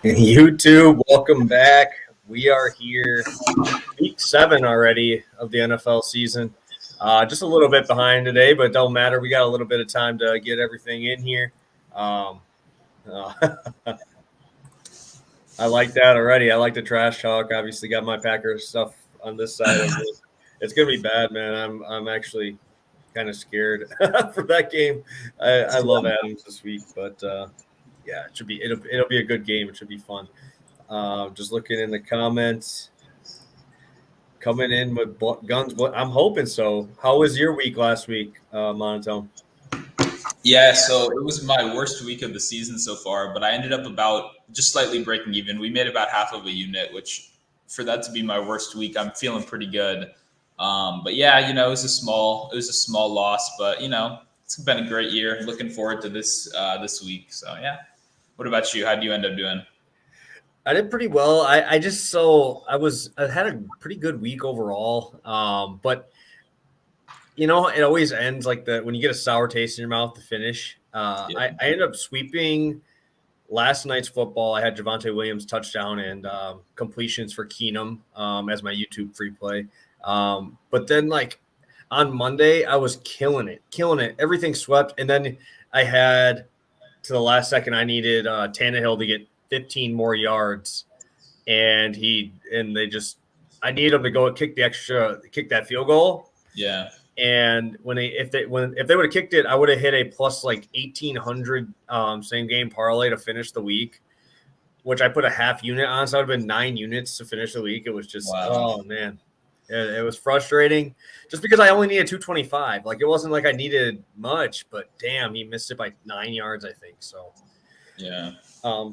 YouTube, welcome back. We are here, week 7 already of the NFL season. Just a little bit behind today, but it don't matter. We got a little bit of time to get everything in here. Um, uh, I like that already. I like the trash talk. Obviously, got my Packers stuff on this side of it. It's gonna be bad, man. I'm actually kind of scared for that game. I love Adams this week, but yeah, it'll be a good game. It should be fun. Just looking in the comments, coming in with guns. I'm hoping so. How was your week last week, Monotone? Yeah, so it was my worst week of the season so far, but I ended up about just slightly breaking even. We made about half of a unit, which for that to be my worst week, I'm feeling pretty good. But yeah, it was a small loss, but it's been a great year. Looking forward to this week. So yeah. What about you? How do you end up doing? I did pretty well. I had a pretty good week overall. But it always ends like that when you get a sour taste in your mouth to finish. Yeah. I ended up sweeping last night's football. I had Javonte Williams touchdown and completions for Keenum as my YouTube free play. But then like on Monday, I was killing it. Everything swept. And then I had to the last second, I needed Tannehill to get 15 more yards. And I need him to go kick that field goal. Yeah. And if they would have kicked it, I would have hit a plus like 1,800 same game parlay to finish the week, which I put a half unit on. So it would have been 9 units to finish the week. It was just, Wow. Oh man, it was frustrating just because I only needed 225. Like it wasn't like I needed much, but damn, he missed it by 9 yards, I think. So Yeah.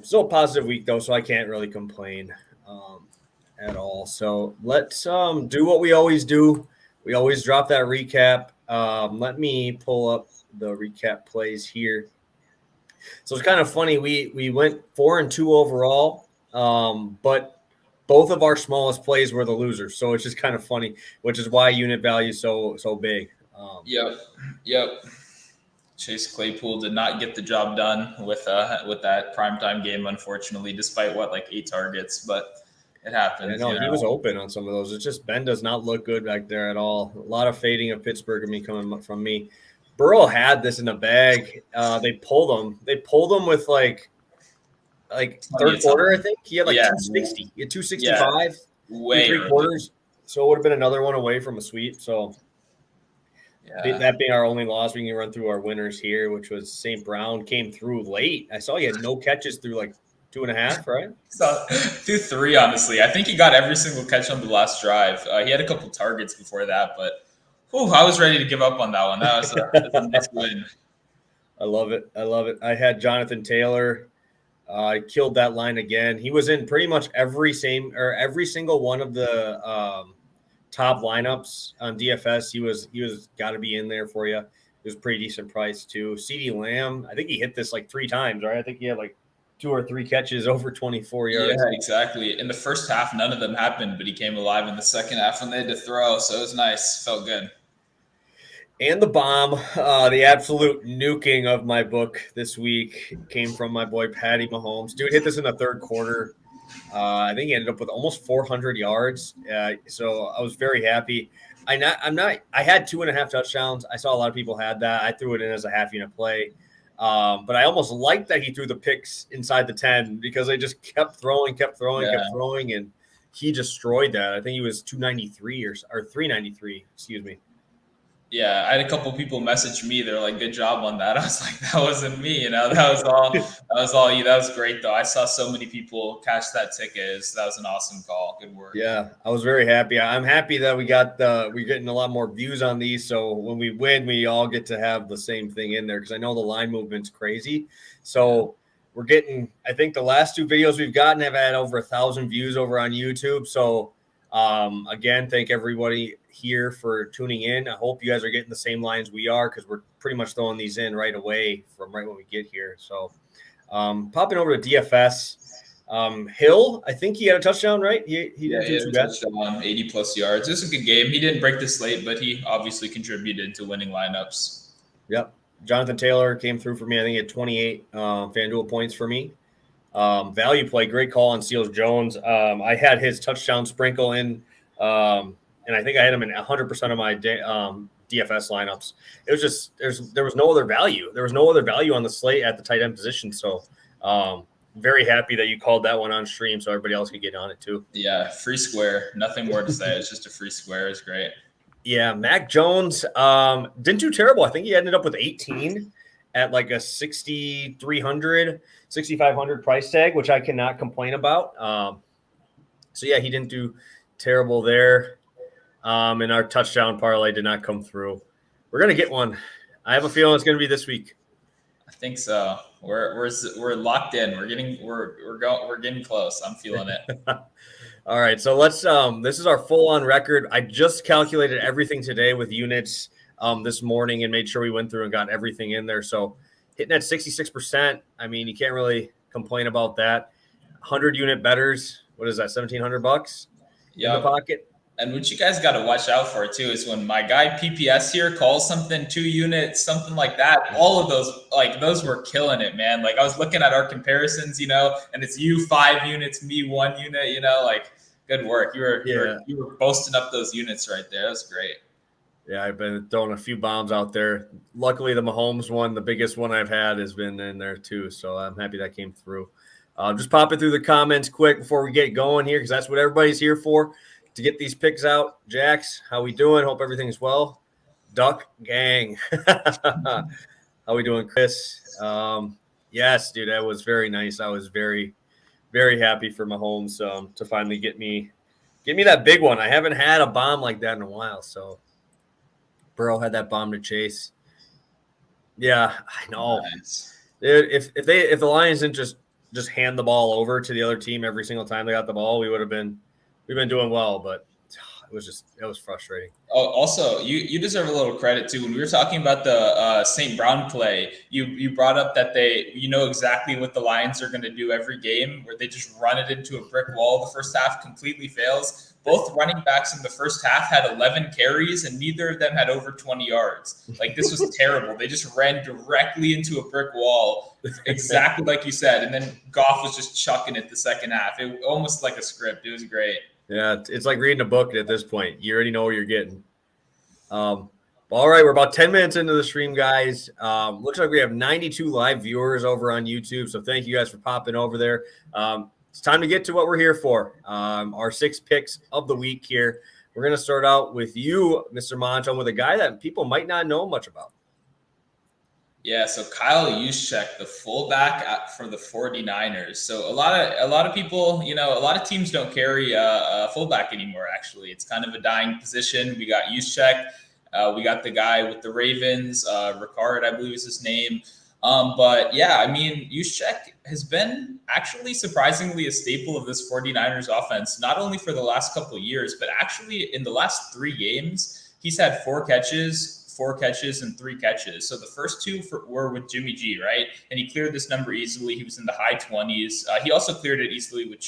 still a positive week though, so I can't really complain at all. So let's do what we always do. We always drop that recap. Let me pull up the recap plays here. So it's kind of funny. We went 4-2 overall, but both of our smallest plays were the losers. So it's just kind of funny, which is why unit value is so big. Yep. Chase Claypool did not get the job done with that primetime game, unfortunately, despite like 8 targets, but it happens. He was open on some of those. It's just Ben does not look good back there at all. A lot of fading of Pittsburgh and me coming from me. Burrow had this in the bag. They pulled him. They pulled him with like third quarter, I think. He had 260. He had 265. Way 3 quarters. So it would have been another one away from a sweep. So that being our only loss, we can run through our winners here, which was St. Brown came through late. I saw he had no catches through like 2.5, right? So, through 3, honestly. I think he got every single catch on the last drive. He had a couple targets before that, but I was ready to give up on that one. That was a nice win. I love it. I had Jonathan Taylor. I killed that line again. He was in pretty much every single one of the top lineups on DFS. He was got to be in there for you. It was a pretty decent price too. CeeDee Lamb, I think he hit this like 3 times, right? I think he had like 2 or 3 catches over 24 yards. Yeah, exactly. In the first half, none of them happened, but he came alive in the second half when they had to throw. So it was nice. Felt good. And the bomb, the absolute nuking of my book this week came from my boy Patty Mahomes. Dude hit this in the third quarter. I think he ended up with almost 400 yards. So I was very happy. I had 2.5 touchdowns. I saw a lot of people had that. I threw it in as a half unit play. But I almost liked that he threw the picks inside the 10 because they just kept throwing, and he destroyed that. I think he was 293 or 393, excuse me. Yeah, I had a couple people message me. They're like, "Good job on that." I was like, "That wasn't me." That was all. That was all you. That was great, though. I saw so many people catch that ticket. That was an awesome call. Good work. Yeah, I was very happy. I'm happy that we're getting a lot more views on these. So when we win, we all get to have the same thing in there because I know the line movement's crazy. So we're getting. I think the last 2 videos we've gotten have had over 1,000 views over on YouTube. So again, thank everybody here for tuning in. I hope you guys are getting the same lines we are because we're pretty much throwing these in right away from right when we get here. So popping over to DFS. Hill, I think he had a touchdown, right? He had a touchdown, 80 plus yards. It was a good game. He didn't break the slate, but he obviously contributed to winning lineups. Yep. Jonathan Taylor came through for me. I think he had 28 FanDuel points for me. Value play, great call on Seals Jones. I had his touchdown sprinkle in, and I think I had him in 100% of my DFS lineups. It was just there was no other value. There was no other value on the slate at the tight end position. So very happy that you called that one on stream so everybody else could get on it too. Yeah, free square. Nothing more to say. It's just a free square. It's great. Yeah, Mac Jones didn't do terrible. I think he ended up with 18 at like a 6,300, 6,500 price tag, which I cannot complain about. So yeah, he didn't do terrible there. And our touchdown parlay did not come through. We're gonna get one. I have a feeling it's gonna be this week. I think so. We're locked in. We're getting close. I'm feeling it. All right, so let's. This is our full-on record. I just calculated everything today with units this morning and made sure we went through and got everything in there. So hitting at 66%. I mean, you can't really complain about that. 100-unit bettors. What is that? $1,700 in the pocket. And what you guys got to watch out for too is when my guy PPS here calls something 2 units, something like that. All of those were killing it, man. Like I was looking at our comparisons, and it's you 5 units, me 1 unit, like good work. You were posting up those units right there. That was great. Yeah, I've been throwing a few bombs out there. Luckily, the Mahomes one, the biggest one I've had, has been in there too. So I'm happy that came through. Just popping through the comments quick before we get going here because that's what everybody's here for. To get these picks out. Jax, how we doing? Hope everything's well. Duck gang. How we doing, Chris? Yes, dude, that was very nice. I was very, very happy for Mahomes to finally get me that big one. I haven't had a bomb like that in a while. So Burrow had that bomb to chase. Yeah, I know. Nice. Dude, if the Lions didn't just hand the ball over to the other team every single time they got the ball, we've been doing well, but it was frustrating. Oh, also, you deserve a little credit too. When we were talking about the St. Brown play, you brought up that exactly what the Lions are going to do every game, where they just run it into a brick wall. The first half completely fails. Both running backs in the first half had 11 carries, and neither of them had over 20 yards. Like this was terrible. They just ran directly into a brick wall, exactly like you said. And then Goff was just chucking it the second half. It almost like a script. It was great. Yeah, it's like reading a book at this point. You already know what you're getting. All right, we're about 10 minutes into the stream, guys. Looks like we have 92 live viewers over on YouTube, so thank you guys for popping over there. It's time to get to what we're here for, our 6 picks of the week here. We're going to start out with you, Mr. Monotone, with a guy that people might not know much about. Yeah, so Kyle Juszczyk, the fullback for the 49ers. So a lot of people, a lot of teams don't carry a fullback anymore, actually. It's kind of a dying position. We got Juszczyk. We got the guy with the Ravens, Ricard, I believe is his name. But yeah, I mean, Juszczyk has been actually surprisingly a staple of this 49ers offense, not only for the last couple of years, but actually in the last 3 games, he's had 4 catches, and 3 catches. So the first 2 were with Jimmy G, right? And he cleared this number easily. He was in the high 20s. He also cleared it easily with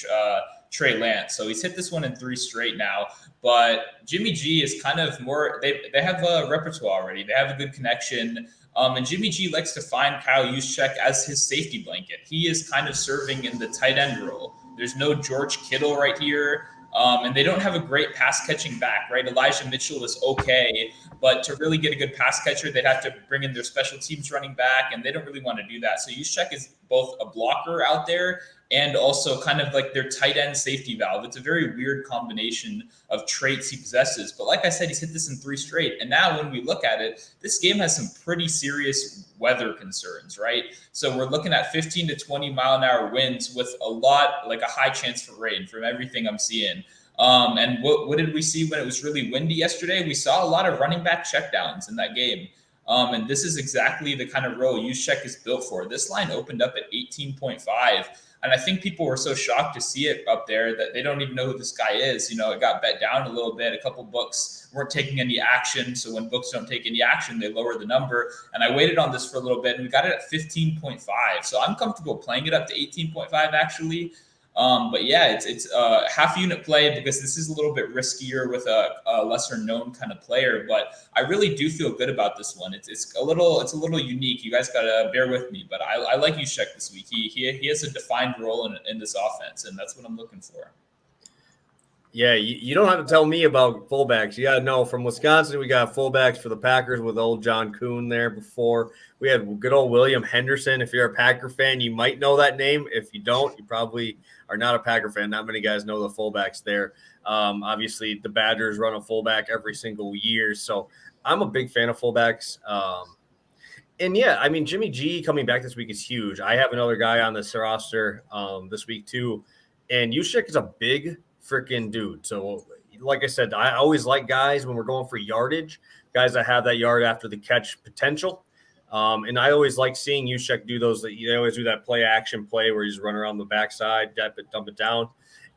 Trey Lance. So he's hit this one in 3 straight now. But Jimmy G is kind of more, they have a repertoire already. They have a good connection. And Jimmy G likes to find Kyle Juszczyk as his safety blanket. He is kind of serving in the tight end role. There's no George Kittle right here. And they don't have a great pass catching back, right? Elijah Mitchell is okay, but to really get a good pass catcher, they'd have to bring in their special teams running back, and they don't really want to do that. So Juszczyk is both a blocker out there and also kind of like their tight end safety valve. It's a very weird combination of traits he possesses. But like I said, he's hit this in 3 straight. And now when we look at it, this game has some pretty serious weather concerns, right? So we're looking at 15 to 20 mile an hour winds with a high chance for rain from everything I'm seeing. And what did we see when it was really windy yesterday? We saw a lot of running back checkdowns in that game. And this is exactly the kind of role Juszczyk is built for. This line opened up at 18.5. And I think people were so shocked to see it up there that they don't even know who this guy is. It got bet down a little bit. A couple books weren't taking any action. So when books don't take any action, they lower the number. And I waited on this for a little bit, and we got it at 15.5. So I'm comfortable playing it up to 18.5, actually. But yeah, it's half unit play because this is a little bit riskier with a lesser known kind of player. But I really do feel good about this one. It's a little unique. You guys gotta bear with me, but I like Juszczyk this week. He has a defined role in this offense, and that's what I'm looking for. Yeah, you don't have to tell me about fullbacks. You got to know from Wisconsin, we got fullbacks for the Packers with old John Kuhn there before. We had good old William Henderson. If you're a Packer fan, you might know that name. If you don't, you probably are not a Packer fan. Not many guys know the fullbacks there. Obviously, the Badgers run a fullback every single year. So I'm a big fan of fullbacks. And yeah, I mean, Jimmy G coming back this week is huge. I have another guy on this roster this week too. And Juszczyk is a big freaking dude. So, like I said, I always like guys when we're going for yardage, guys that have that yard after the catch potential. And I always like seeing Juszczyk do those. They always do that play action play where he's running around the backside, dump it down.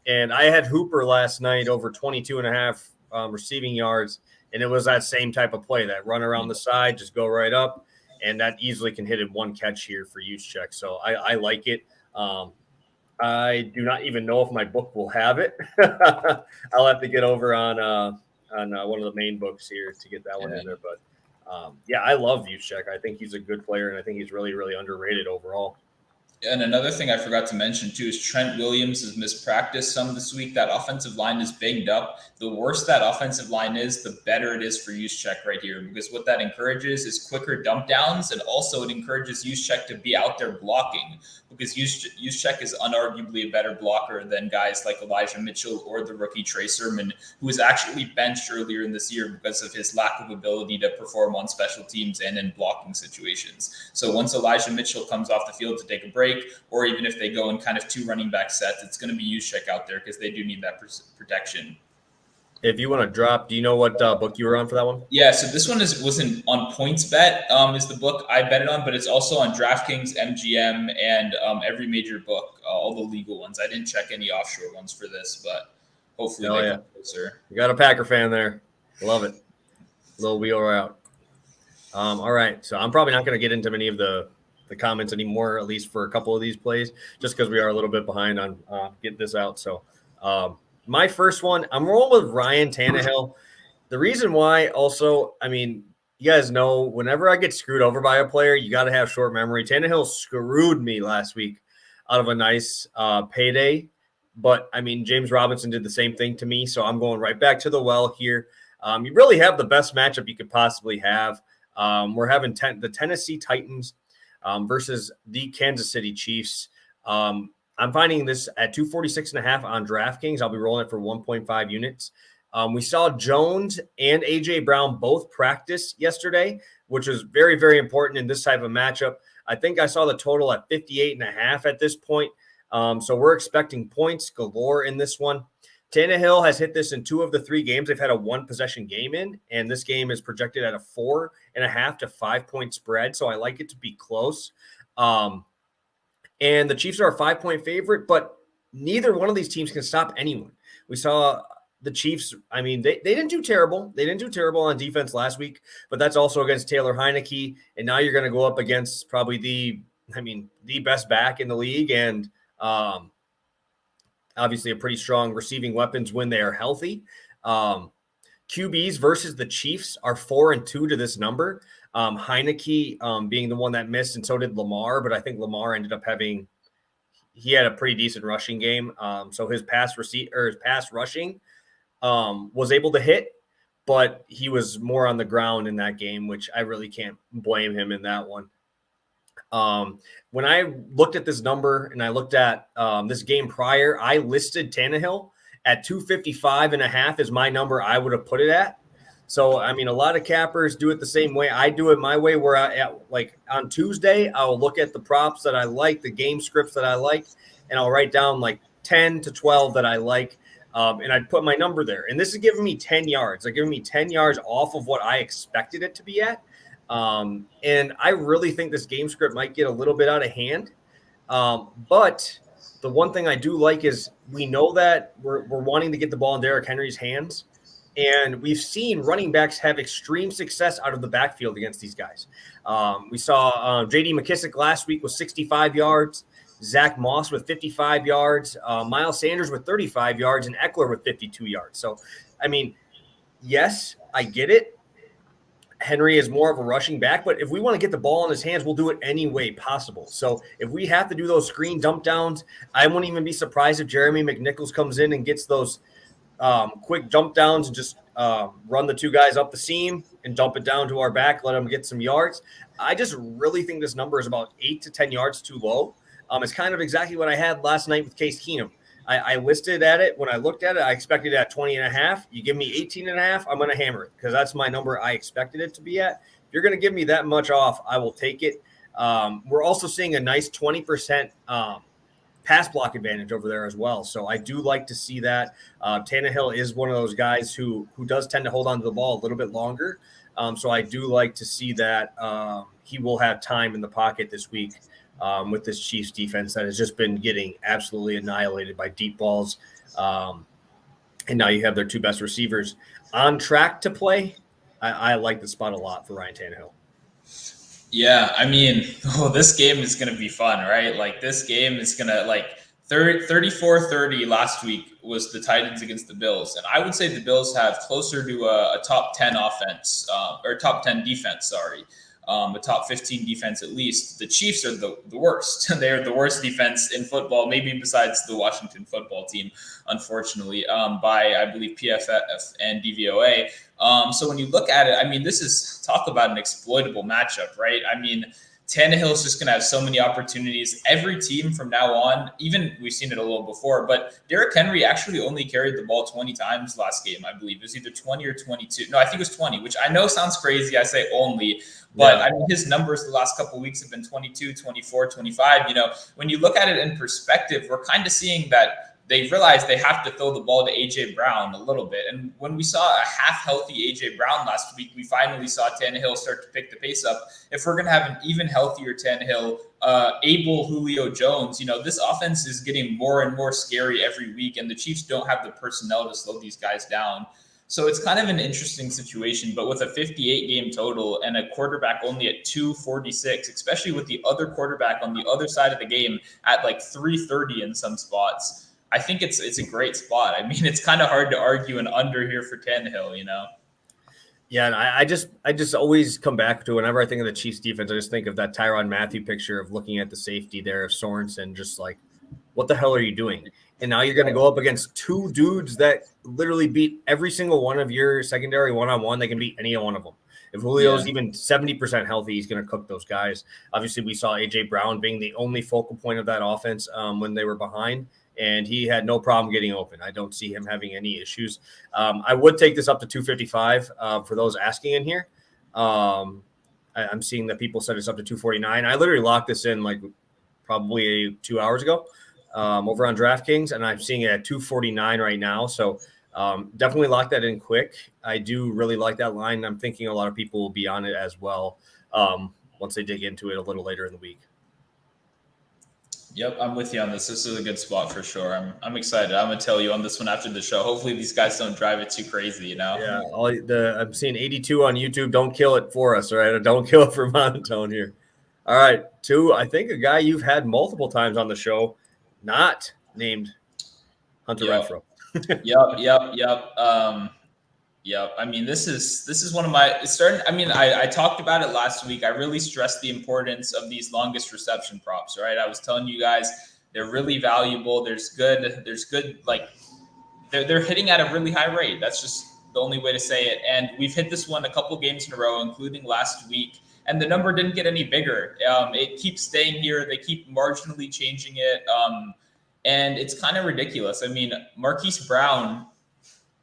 And I had Hooper last night over 22 and a half receiving yards. And it was that same type of play, that run around the side, just go right up. And that easily can hit in one catch here for Juszczyk. So I like it. I do not even know if my book will have it. I'll have to get over on one of the main books here to get that one in there. But yeah, I love Juszczyk. I think he's a good player, and I think he's really, really underrated overall. And another thing I forgot to mention too is Trent Williams has missed practice some this week. That offensive line is banged up. The worse that offensive line is, the better it is for Juszczyk right here, because what that encourages is quicker dump downs, and also it encourages Juszczyk to be out there blocking, because Juszczyk is unarguably a better blocker than guys like Elijah Mitchell or the rookie Trey Sermon, who was actually benched earlier in this year because of his lack of ability to perform on special teams and in blocking situations. So once Elijah Mitchell comes off the field to take a break, or even if they go in kind of two running back sets, it's going to be Juszczyk out there because they do need that protection. If you want to drop, do you know what book you were on for that one? Yeah, so this one wasn't on PointsBet is the book I bet it on, but it's also on DraftKings, MGM, and every major book, all the legal ones. I didn't check any offshore ones for this, but hopefully they come closer. You got a Packer fan there. Love it. Little wheel route. All right, so I'm probably not going to get into many of the comments anymore, at least for a couple of these plays, just because we are a little bit behind on getting this out. So my first one, I'm rolling with Ryan Tannehill. The reason why also, I mean, you guys know whenever I get screwed over by a player, you got to have short memory. Tannehill screwed me last week out of a nice payday. But, I mean, James Robinson did the same thing to me, so I'm going right back to the well here. You really have the best matchup you could possibly have. We're having the Tennessee Titans versus the Kansas City Chiefs. I'm finding this at 246.5 on DraftKings. I'll be rolling it for 1.5 units. We saw Jones and A.J. Brown both practice yesterday, which was very, very important in this type of matchup. I think I saw the total at 58.5 at this point. So we're expecting points galore in this one. Tannehill has hit this in 2 of the 3 games they've had a 1-possession game in, and this game is projected at a 4.5 to 5 point spread. So I like it to be close. And the Chiefs are a 5-point favorite, but neither one of these teams can stop anyone. We saw the Chiefs. I mean, they didn't do terrible. They didn't do terrible on defense last week, but that's also against Taylor Heineke. And now you're going to go up against probably the best back in the league, and obviously a pretty strong receiving weapons when they are healthy. QBs versus the Chiefs are 4-2 to this number. Heineke being the one that missed, and so did Lamar, but I think Lamar ended up he had a pretty decent rushing game. So his pass rushing was able to hit, but he was more on the ground in that game, which I really can't blame him in that one. When I looked at this number and I looked at this game prior, I listed Tannehill at 255.5 is my number I would have put it at. So, I mean, a lot of cappers do it the same way. I do it my way, where like on Tuesday, I'll look at the props that I like, the game scripts that I like, and I'll write down like 10 to 12 that I like, and I'd put my number there. And this is giving me 10 yards. They're giving me 10 yards off of what I expected it to be at. And I really think this game script might get a little bit out of hand. But the one thing I do like is we know that we're wanting to get the ball in Derrick Henry's hands. And we've seen running backs have extreme success out of the backfield against these guys. We saw J.D. McKissick last week with 65 yards. Zach Moss with 55 yards, Miles Sanders with 35 yards, and Eckler with 52 yards. So, I mean, yes, I get it. Henry is more of a rushing back, but if we want to get the ball in his hands, we'll do it any way possible. So if we have to do those screen dump downs, I wouldn't even be surprised if Jeremy McNichols comes in and gets those quick jump downs and just run the two guys up the seam and dump it down to our back, let them get some yards. I just really think this number is about 8 to 10 yards too low. It's kind of exactly what I had last night with Case Keenum. I listed at it when I looked at it. I expected it at 20.5. You give me 18.5, I'm going to hammer it because that's my number I expected it to be at. If you're going to give me that much off, I will take it. We're also seeing a nice 20% pass block advantage over there as well. So I do like to see that. Tannehill is one of those guys who does tend to hold on to the ball a little bit longer. So I do like to see that he will have time in the pocket this week. With this Chiefs defense that has just been getting absolutely annihilated by deep balls. And now you have their two best receivers on track to play. I like the spot a lot for Ryan Tannehill. Yeah, I mean, this game is going to be fun, right? Like, this game is going to, like, 34-30 last week was the Titans against the Bills. And I would say the Bills have closer to a top 10 offense, or top 10 defense, sorry. A top 15 defense at least. The Chiefs are the worst. They're the worst defense in football, maybe besides the Washington football team, unfortunately, by, I believe, PFF and DVOA. So when you look at it, I mean, this is talk about an exploitable matchup, right? I mean, Tannehill's just going to have so many opportunities. Every team from now on, even we've seen it a little before, but Derrick Henry actually only carried the ball 20 times last game, I believe. It was either 20 or 22. No, I think it was 20, which I know sounds crazy. I say only, but I mean, his numbers the last couple of weeks have been 22, 24, 25. You know, when you look at it in perspective, we're kind of seeing that they realized they have to throw the ball to A.J. Brown a little bit. And when we saw a half-healthy A.J. Brown last week, we finally saw Tannehill start to pick the pace up. If we're going to have an even healthier Tannehill, able Julio Jones, you know, this offense is getting more and more scary every week, and the Chiefs don't have the personnel to slow these guys down. So it's kind of an interesting situation, but with a 58-game total and a quarterback only at 246, especially with the other quarterback on the other side of the game at like 330 in some spots, I think it's a great spot. I mean, it's kind of hard to argue an under here for Tannehill, you know? Yeah, and I just always come back to whenever I think of the Chiefs defense, I just think of that Tyrann Mathieu picture of looking at the safety there of Sorensen, just like, what the hell are you doing? And now you're going to go up against two dudes that literally beat every single one of your secondary one-on-one. They can beat any one of them. If Julio's even 70% healthy, he's going to cook those guys. Obviously, we saw A.J. Brown being the only focal point of that offense when they were behind. And he had no problem getting open. I don't see him having any issues. I would take this up to 255 for those asking in here. I'm seeing that people said it's up to 249. I literally locked this in like probably 2 hours ago over on DraftKings, and I'm seeing it at 249 right now. So definitely lock that in quick. I do really like that line. I'm thinking a lot of people will be on it as well once they dig into it a little later in the week. Yep, I'm with you on this. This is a good spot for sure. I'm excited. I'm gonna tell you on this one after the show. Hopefully, these guys don't drive it too crazy. You know. Yeah. I'm seeing 82 on YouTube. Don't kill it for us, all right? Don't kill it for Monotone here. All right, I think a guy you've had multiple times on the show, not named Hunter Renfrow. Yep. Yep. I mean, this is one of my I mean, I talked about it last week. I really stressed the importance of these longest reception props, right? I was telling you guys they're really valuable. There's good, like they're hitting at a really high rate. That's just the only way to say it. And we've hit this one a couple games in a row, including last week. And the number didn't get any bigger. It keeps staying here. They keep marginally changing it. And it's kind of ridiculous. I mean, Marquise Brown,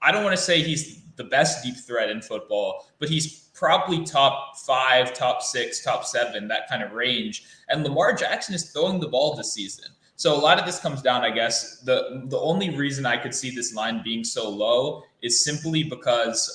I don't want to say he's the best deep threat in football, but he's probably top 5, top 6, top 7, that kind of range. And Lamar Jackson is throwing the ball this season. So a lot of this comes down, I guess, the only reason I could see this line being so low is simply because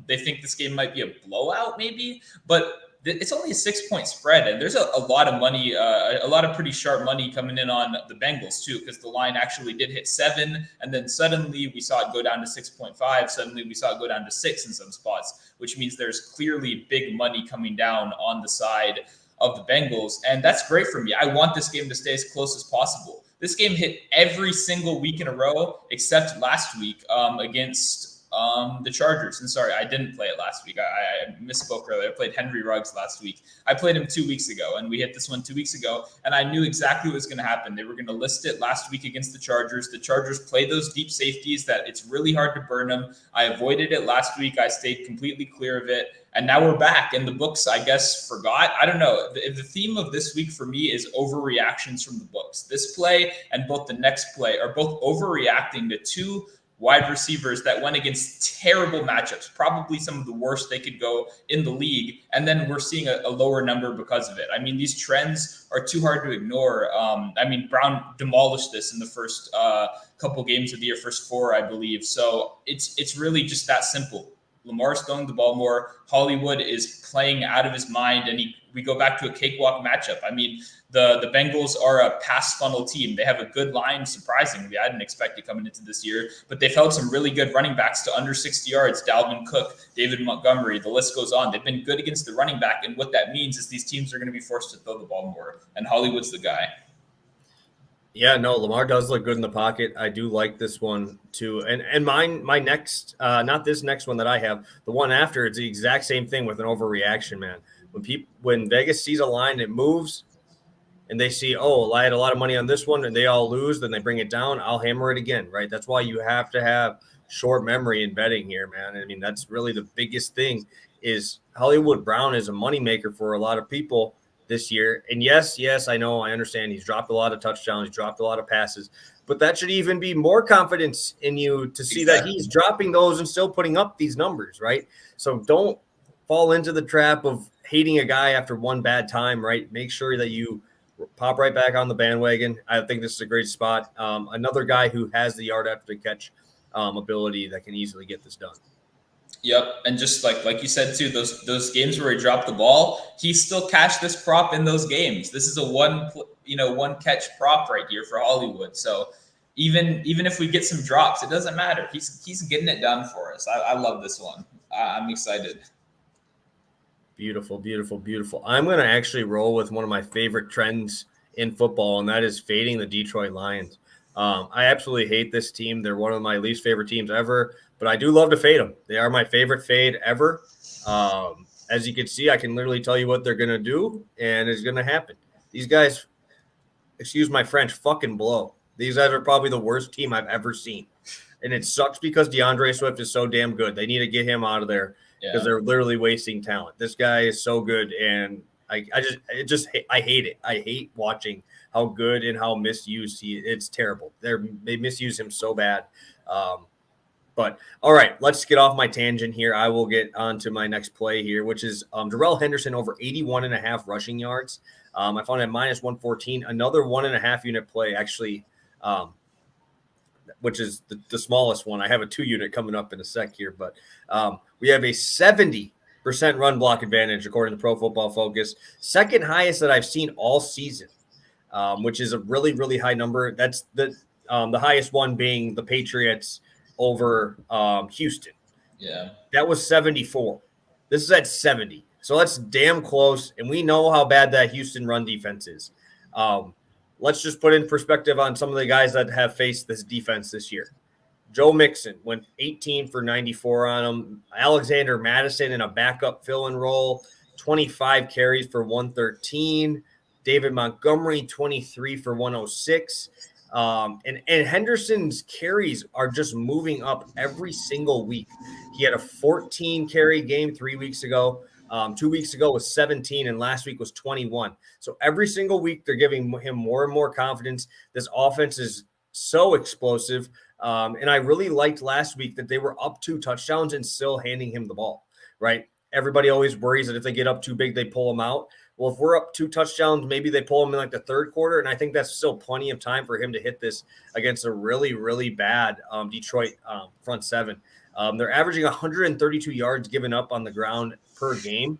they think this game might be a blowout maybe, but it's only a 6-point spread, and there's a lot of money, a lot of pretty sharp money coming in on the Bengals too, because the line actually did hit 7, and then suddenly we saw it go down to 6.5. Suddenly we saw it go down to 6 in some spots, which means there's clearly big money coming down on the side of the Bengals. And that's great for me. I want this game to stay as close as possible. This game hit every single week in a row except last week against the Chargers. And sorry, I didn't play it last week. I misspoke earlier. I played Henry Ruggs last week. I played him 2 weeks ago, and we hit this one 2 weeks ago. And I knew exactly what was going to happen. They were going to list it last week against the Chargers. The Chargers play those deep safeties that it's really hard to burn them. I avoided it last week. I stayed completely clear of it. And now we're back. And the books, I guess, forgot. I don't know. The theme of this week for me is overreactions from the books. This play and both the next play are both overreacting to two wide receivers that went against terrible matchups, probably some of the worst they could go in the league. And then we're seeing a lower number because of it. I mean, these trends are too hard to ignore. Brown demolished this in the first couple games of the year, first 4, I believe. So it's really just that simple. Lamar's throwing the ball more. Hollywood is playing out of his mind, and we go back to a cakewalk matchup. I mean, the Bengals are a pass funnel team. They have a good line, surprisingly. I didn't expect it coming into this year, but they've held some really good running backs to under 60 yards. Dalvin Cook, David Montgomery, the list goes on. They've been good against the running back, and what that means is these teams are going to be forced to throw the ball more, and Hollywood's the guy. Yeah, no, Lamar does look good in the pocket. I do like this one too. And my next, not this next one that I have, the one after, it's the exact same thing with an overreaction, man. When Vegas sees a line that moves and they see, oh, I had a lot of money on this one and they all lose, then they bring it down, I'll hammer it again, right? That's why you have to have short memory in betting here, man. I mean, that's really the biggest thing is Hollywood Brown is a moneymaker for a lot of people this year. And yes, I know, I understand he's dropped a lot of touchdowns, he's dropped a lot of passes, but that should even be more confidence in you to see that he's dropping those and still putting up these numbers, right? So don't fall into the trap of hating a guy after one bad time, right? Make sure that you pop right back on the bandwagon. I think this is a great spot. Another guy who has the yard after the catch ability that can easily get this done. Yep, and just like you said too, those games where he dropped the ball, he still cashed this prop in those games. This is a one catch prop right here for Hollywood. So even if we get some drops, it doesn't matter. He's getting it done for us. I love this one. I'm excited. Beautiful, beautiful, beautiful. I'm going to actually roll with one of my favorite trends in football, and that is fading the Detroit Lions. I absolutely hate this team. They're one of my least favorite teams ever, but I do love to fade them. They are my favorite fade ever. As you can see, I can literally tell you what they're going to do, and it's going to happen. These guys, excuse my French, fucking blow. These guys are probably the worst team I've ever seen. And it sucks because DeAndre Swift is so damn good. They need to get him out of there because they're literally wasting talent. This guy is so good, and I hate it. I hate watching how good and how misused it's terrible. They misuse him so bad. But all right, let's get off my tangent here. I will get on to my next play here, which is Darrell Henderson over 81.5 rushing yards. I found it at minus 114. Another 1.5 unit play, actually, which is the smallest one. I have a 2 unit coming up in a sec here, but we have a 70% run block advantage according to Pro Football Focus. Second highest that I've seen all season, which is a really, really high number. That's the highest one being the Patriots over Houston. Yeah. That was 74. This is at 70. So that's damn close. And we know how bad that Houston run defense is. Let's just put in perspective on some of the guys that have faced this defense this year. Joe Mixon went 18 for 94 on him. Alexander Madison in a backup fill-in role, 25 carries for 113. David Montgomery, 23 for 106. And Henderson's carries are just moving up every single week. He had a 14 carry game 3 weeks ago. 2 weeks ago was 17, and last week was 21. So every single week they're giving him more and more confidence. This offense is so explosive. And I really liked last week that they were up 2 touchdowns and still handing him the ball, right? Everybody always worries that if they get up too big, they pull him out. Well, if we're up 2 touchdowns, maybe they pull him in like the third quarter. And I think that's still plenty of time for him to hit this against a really, really bad Detroit front seven. They're averaging 132 yards given up on the ground per game.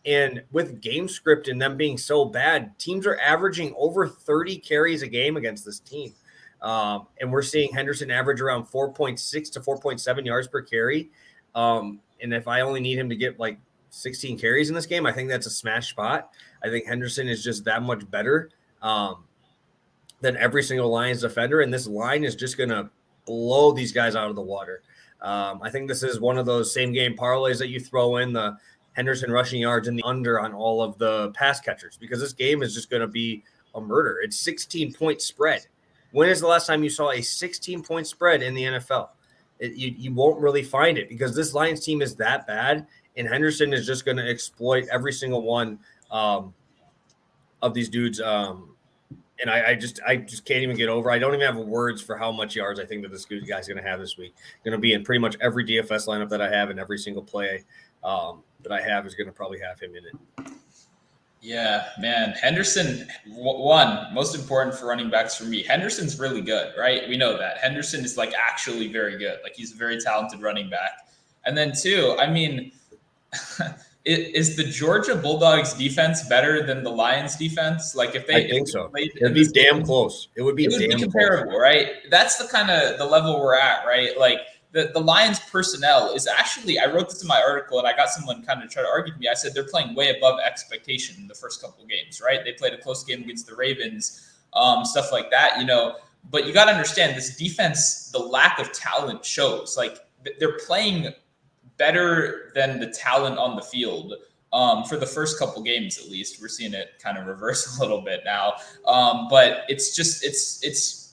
And with game script and them being so bad, teams are averaging over 30 carries a game against this team. And we're seeing Henderson average around 4.6 to 4.7 yards per carry. And if I only need him to get like 16 carries in this game. I think that's a smash spot. I think Henderson is just that much better than every single Lions defender, and this line is just going to blow these guys out of the water. I think this is one of those same game parlays that you throw in the Henderson rushing yards and the under on all of the pass catchers, because this game is just going to be a murder. It's 16-point spread. When is the last time you saw a 16-point spread in the NFL? You won't really find it, because this Lions team is that bad, and Henderson is just going to exploit every single one of these dudes. And I just can't even get over. I don't even have words for how much yards I think that this guy's going to have this week. Going to be in pretty much every DFS lineup that I have, and every single play that I have is going to probably have him in it. Yeah, man. Henderson, one, most important for running backs for me. Henderson's really good, right? We know that. Henderson is like actually very good. Like, he's a very talented running back. And then two, I mean, is the Georgia Bulldogs defense better than the Lions defense? Like, if they, I think so. It'd be damn close. It would be comparable, close. Right? That's the kind of the level we're at, right? Like, the Lions personnel is actually, I wrote this in my article and I got someone kind of try to argue with me. I said they're playing way above expectation in the first couple of games, right? They played a close game against the Ravens, stuff like that, you know. But you got to understand, this defense, the lack of talent shows. Like, they're playing better than the talent on the field for the first couple games, at least. We're seeing it kind of reverse a little bit now. But it's just,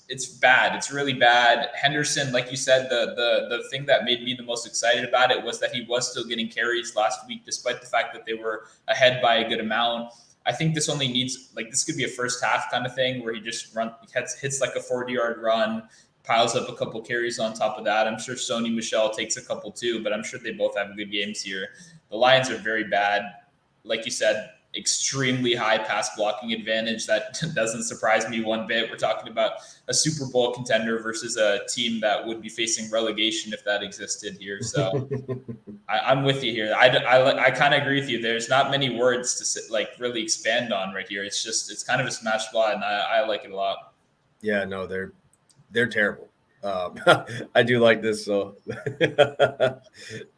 it's bad. It's really bad. Henderson, like you said, the thing that made me the most excited about it was that he was still getting carries last week, despite the fact that they were ahead by a good amount. I think this only needs, like, this could be a first half kind of thing where he just hits like a 40-yard run, piles up a couple carries on top of that. I'm sure Sony Michel takes a couple too, but I'm sure they both have good games here. The Lions are very bad. Like you said, extremely high pass blocking advantage. That doesn't surprise me one bit. We're talking about a Super Bowl contender versus a team that would be facing relegation if that existed here. So I'm with you here. I kind of agree with you. There's not many words to like really expand on right here. It's kind of a smash spot, and I like it a lot. Yeah, no, they're terrible. I do like this, so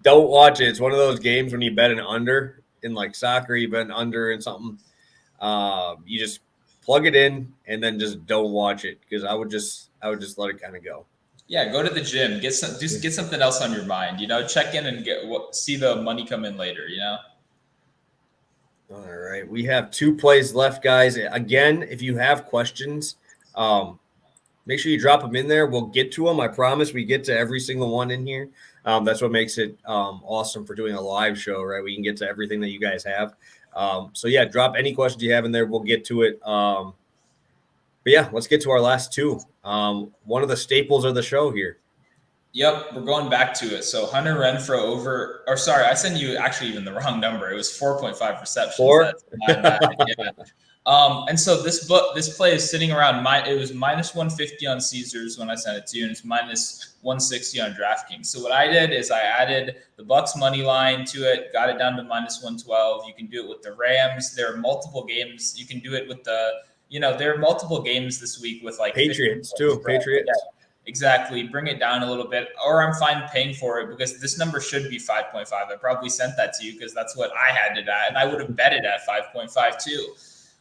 don't watch it. It's one of those games when you bet an under in like soccer, you bet an under in something. You just plug it in and then just don't watch it, because I would just let it kind of go. Yeah, go to the gym, get something else on your mind. You know, check in and see the money come in later. You know. All right, we have 2 plays left, guys. Again, if you have questions, make sure you drop them in there. We'll get to them. I promise we get to every single one in here. That's what makes it awesome for doing a live show, right? We can get to everything that you guys have. So, yeah, drop any questions you have in there. We'll get to it. But, yeah, let's get to our last 2. One of the staples of the show here. Yep, we're going back to it. So Hunter Renfrow I sent you actually even the wrong number. It was 4.5 receptions. 4? That's my bad. Yeah. And so this play is sitting around it was minus 150 on Caesars when I sent it to you, and it's minus 160 on DraftKings. So what I did is I added the Bucks money line to it, got it down to minus 112. You can do it with the Rams. There are multiple games. You can do it with there are multiple games this week with like Patriots too. Patriots. Yeah. Exactly. Bring it down a little bit, or I'm fine paying for it because this number should be 5.5. I probably sent that to you because that's what I had it at, and I would have bet it at 5.5 too.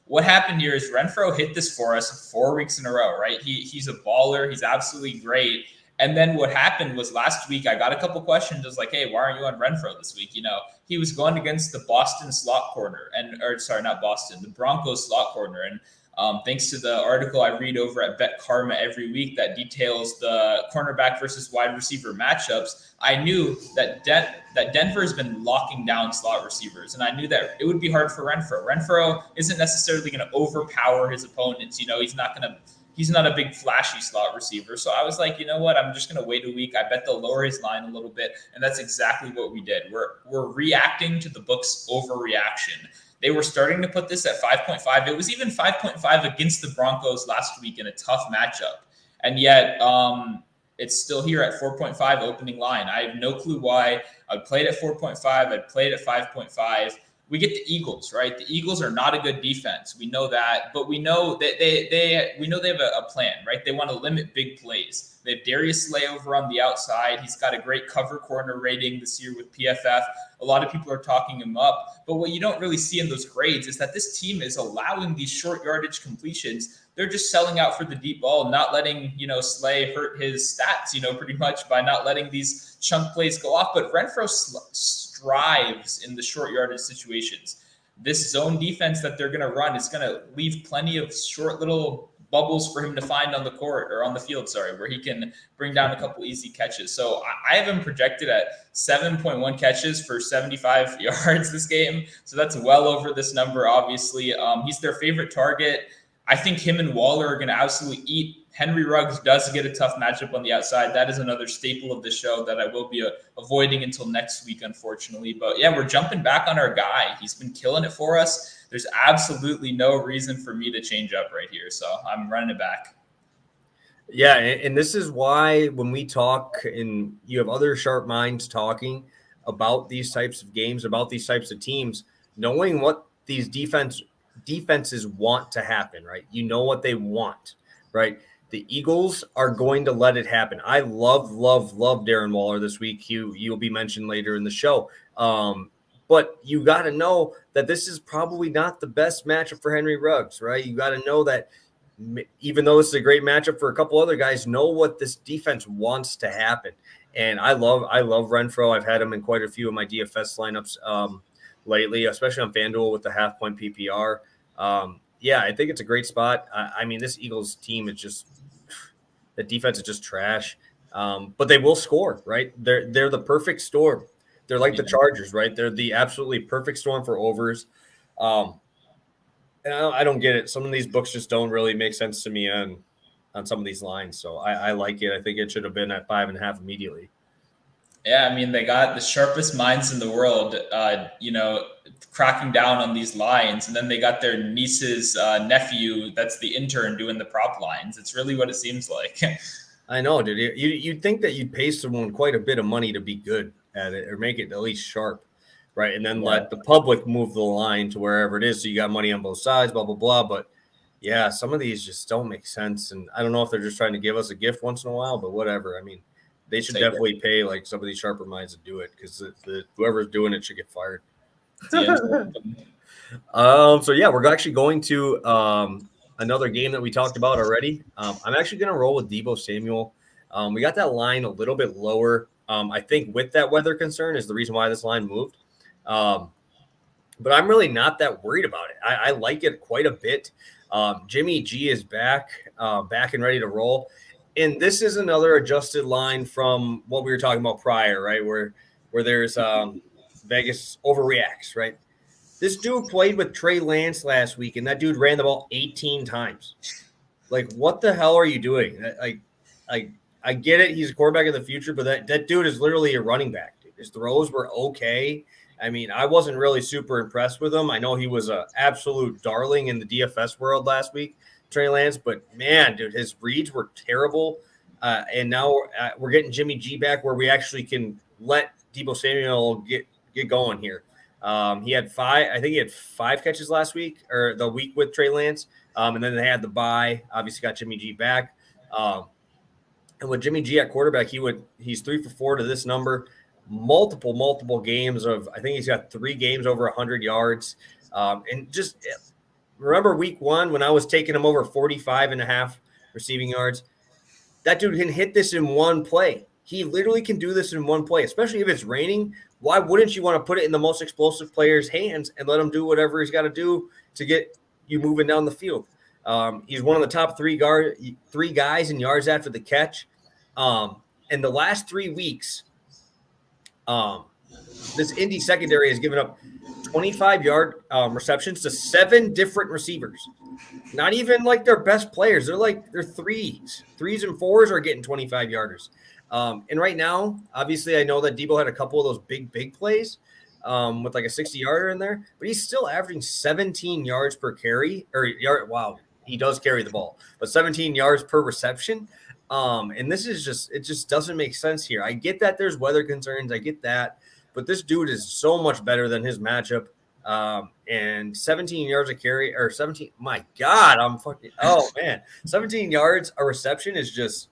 What happened here is Renfrow hit this for us 4 weeks in a row, right? He's a baller. He's absolutely great. And then what happened was last week I got a couple questions. I was like, hey, why aren't you on Renfrow this week? You know, he was going against the Boston slot corner the Broncos slot corner. And thanks to the article I read over at Bet Karma every week that details the cornerback versus wide receiver matchups, I knew that Denver has been locking down slot receivers, and I knew that it would be hard for Renfrow. Renfrow isn't necessarily going to overpower his opponents. You know, he's not a big flashy slot receiver. So I was like, you know what? I'm just going to wait a week. I bet they'll lower his line a little bit, and that's exactly what we did. We're reacting to the book's overreaction. They were starting to put this at 5.5. It was even 5.5 against the Broncos last week in a tough matchup. And yet it's still here at 4.5 opening line. I have no clue why. I'd play it at 4.5. I'd play it at 5.5. We get the Eagles, right? The Eagles are not a good defense. We know that, but we know that they have a plan, right? They want to limit big plays. They have Darius Slay over on the outside. He's got a great cover corner rating this year with PFF. A lot of people are talking him up. But what you don't really see in those grades is that this team is allowing these short yardage completions. They're just selling out for the deep ball, not letting, Slay hurt his stats, pretty much by not letting these chunk plays go off. But Renfrow strives in the short yardage situations. This zone defense that they're going to run is going to leave plenty of short little bubbles for him to find on the court or on the field, where he can bring down a couple easy catches. So I have him projected at 7.1 catches for 75 yards this game. So that's well over this number, obviously. He's their favorite target. I think him and Waller are going to absolutely eat. Henry Ruggs does get a tough matchup on the outside. That is another staple of the show that I will be avoiding until next week, unfortunately. But yeah, we're jumping back on our guy. He's been killing it for us. There's absolutely no reason for me to change up right here. So I'm running it back. Yeah, and this is why when we talk and you have other sharp minds talking about these types of games, about these types of teams, knowing what these defenses want to happen, right? You know what they want, right? The Eagles are going to let it happen. I love Darren Waller this week. You'll be mentioned later in the show. But you got to know that this is probably not the best matchup for Henry Ruggs, right? You got to know that even though this is a great matchup for a couple other guys, know what this defense wants to happen. And I love Renfrow. I've had him in quite a few of my DFS lineups lately, especially on FanDuel with the half-point PPR. Yeah, I think it's a great spot. I mean, this Eagles team is just – the defense is just trash. But they will score, right? They're the perfect storm. They're like the Chargers, right? They're the absolutely perfect storm for overs. And I don't get it. Some of these books just don't really make sense to me on some of these lines. So I like it. I think it should have been at 5.5 immediately. Yeah, I mean, they got the sharpest minds in the world, cracking down on these lines. And then they got their niece's nephew, that's the intern, doing the prop lines. It's really what it seems like. I know, dude. You'd think that you'd pay someone quite a bit of money to be good at it or make it at least sharp, right? And then let the public move the line to wherever it is. So you got money on both sides, blah, blah, blah. But, yeah, some of these just don't make sense. And I don't know if they're just trying to give us a gift once in a while, but whatever. I mean, they should definitely pay like some of these sharper minds to do it because whoever's doing it should get fired. So yeah, we're actually going to another game that we talked about already. I'm actually going to roll with Deebo Samuel. We got that line a little bit lower. I think with that weather concern is the reason why this line moved. But I'm really not that worried about it. I like it quite a bit. Jimmy G is back and ready to roll. And this is another adjusted line from what we were talking about prior, right? Where there's Vegas overreacts, right? This dude played with Trey Lance last week, and that dude ran the ball 18 times. Like, what the hell are you doing? I get it. He's a quarterback of the future, but that dude is literally a running back. Dude. His throws were okay. I mean, I wasn't really super impressed with him. I know he was an absolute darling in the DFS world last week, Trey Lance, but man, dude, his reads were terrible. And now we're getting Jimmy G back where we actually can let Deebo Samuel get going here. He had 5 catches last week or the week with Trey Lance. And then they had the bye, obviously got Jimmy G back. And with Jimmy G at quarterback, he's 3 for 4 to this number. Multiple games of, I think he's got 3 games over 100 yards. And just remember week 1 when I was taking him over 45.5 receiving yards. That dude can hit this in one play. He literally can do this in one play, especially if it's raining. Why wouldn't you want to put it in the most explosive player's hands and let him do whatever he's got to do to get you moving down the field? He's one of the top 3 guys in yards after the catch. In the last 3 weeks, this Indy secondary has given up 25-yard receptions to 7 different receivers. Not even like their best players. They're threes. 3s and 4s are getting 25-yarders. And right now, obviously, I know that Deebo had a couple of those big plays with like a 60-yarder in there, but he's still averaging 17 yards per carry. Wow, he does carry the ball, but 17 yards per reception. And this is it just doesn't make sense here. I get that there's weather concerns. I get that. But this dude is so much better than his matchup. And 17 yards a carry or 17. My God, 17 yards a reception is just,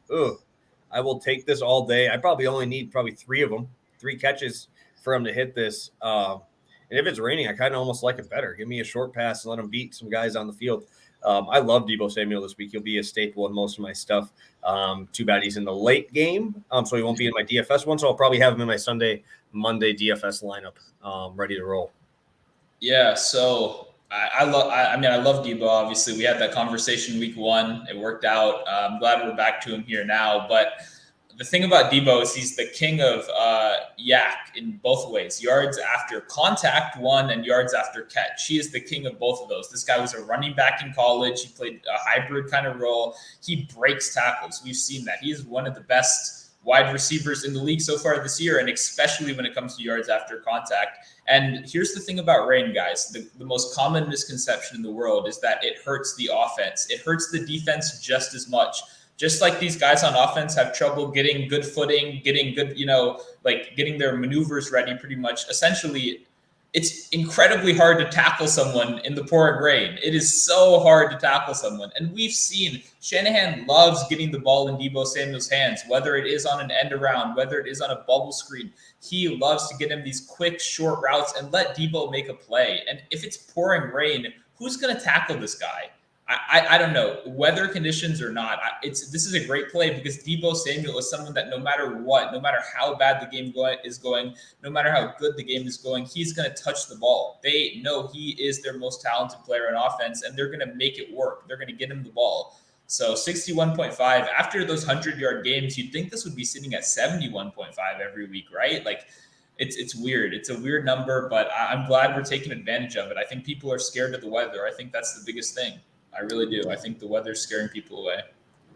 I will take this all day. I probably only need three of them, 3 catches for him to hit this. And if it's raining, I kind of almost like it better. Give me a short pass and let him beat some guys on the field. I love Deebo Samuel this week. He'll be a staple in most of my stuff. Too bad he's in the late game, so he won't be in my DFS one. So I'll probably have him in my Monday DFS lineup, ready to roll. Yeah, so I love Deebo. Obviously, we had that conversation week 1. It worked out. I'm glad we're back to him here now. But the thing about Deebo is he's the king of yak in both ways: yards after contact, 1, and yards after catch. He is the king of both of those. This guy was a running back in college. He played a hybrid kind of role. He breaks tackles. We've seen that. He is one of the best wide receivers in the league so far this year, and especially when it comes to yards after contact. And here's the thing about rain, guys. The most common misconception in the world is that it hurts the offense. It hurts the defense just as much. Just like these guys on offense have trouble getting good footing, getting good, getting their maneuvers ready pretty much. Essentially, it's incredibly hard to tackle someone in the pouring rain. It is so hard to tackle someone. And we've seen Shanahan loves getting the ball in Deebo Samuel's hands, whether it is on an end around, whether it is on a bubble screen. He loves to get him these quick, short routes and let Deebo make a play. And if it's pouring rain, who's going to tackle this guy? I don't know, weather conditions or not. This is a great play because Deebo Samuel is someone that no matter what, no matter how bad the game is going, no matter how good the game is going, he's going to touch the ball. They know he is their most talented player in offense, and they're going to make it work. They're going to get him the ball. So 61.5 after those 100-yard games, you'd think this would be sitting at 71.5 every week, right? Like it's weird. It's a weird number, but I'm glad we're taking advantage of it. I think people are scared of the weather. I think that's the biggest thing. I really do. I think the weather's scaring people away.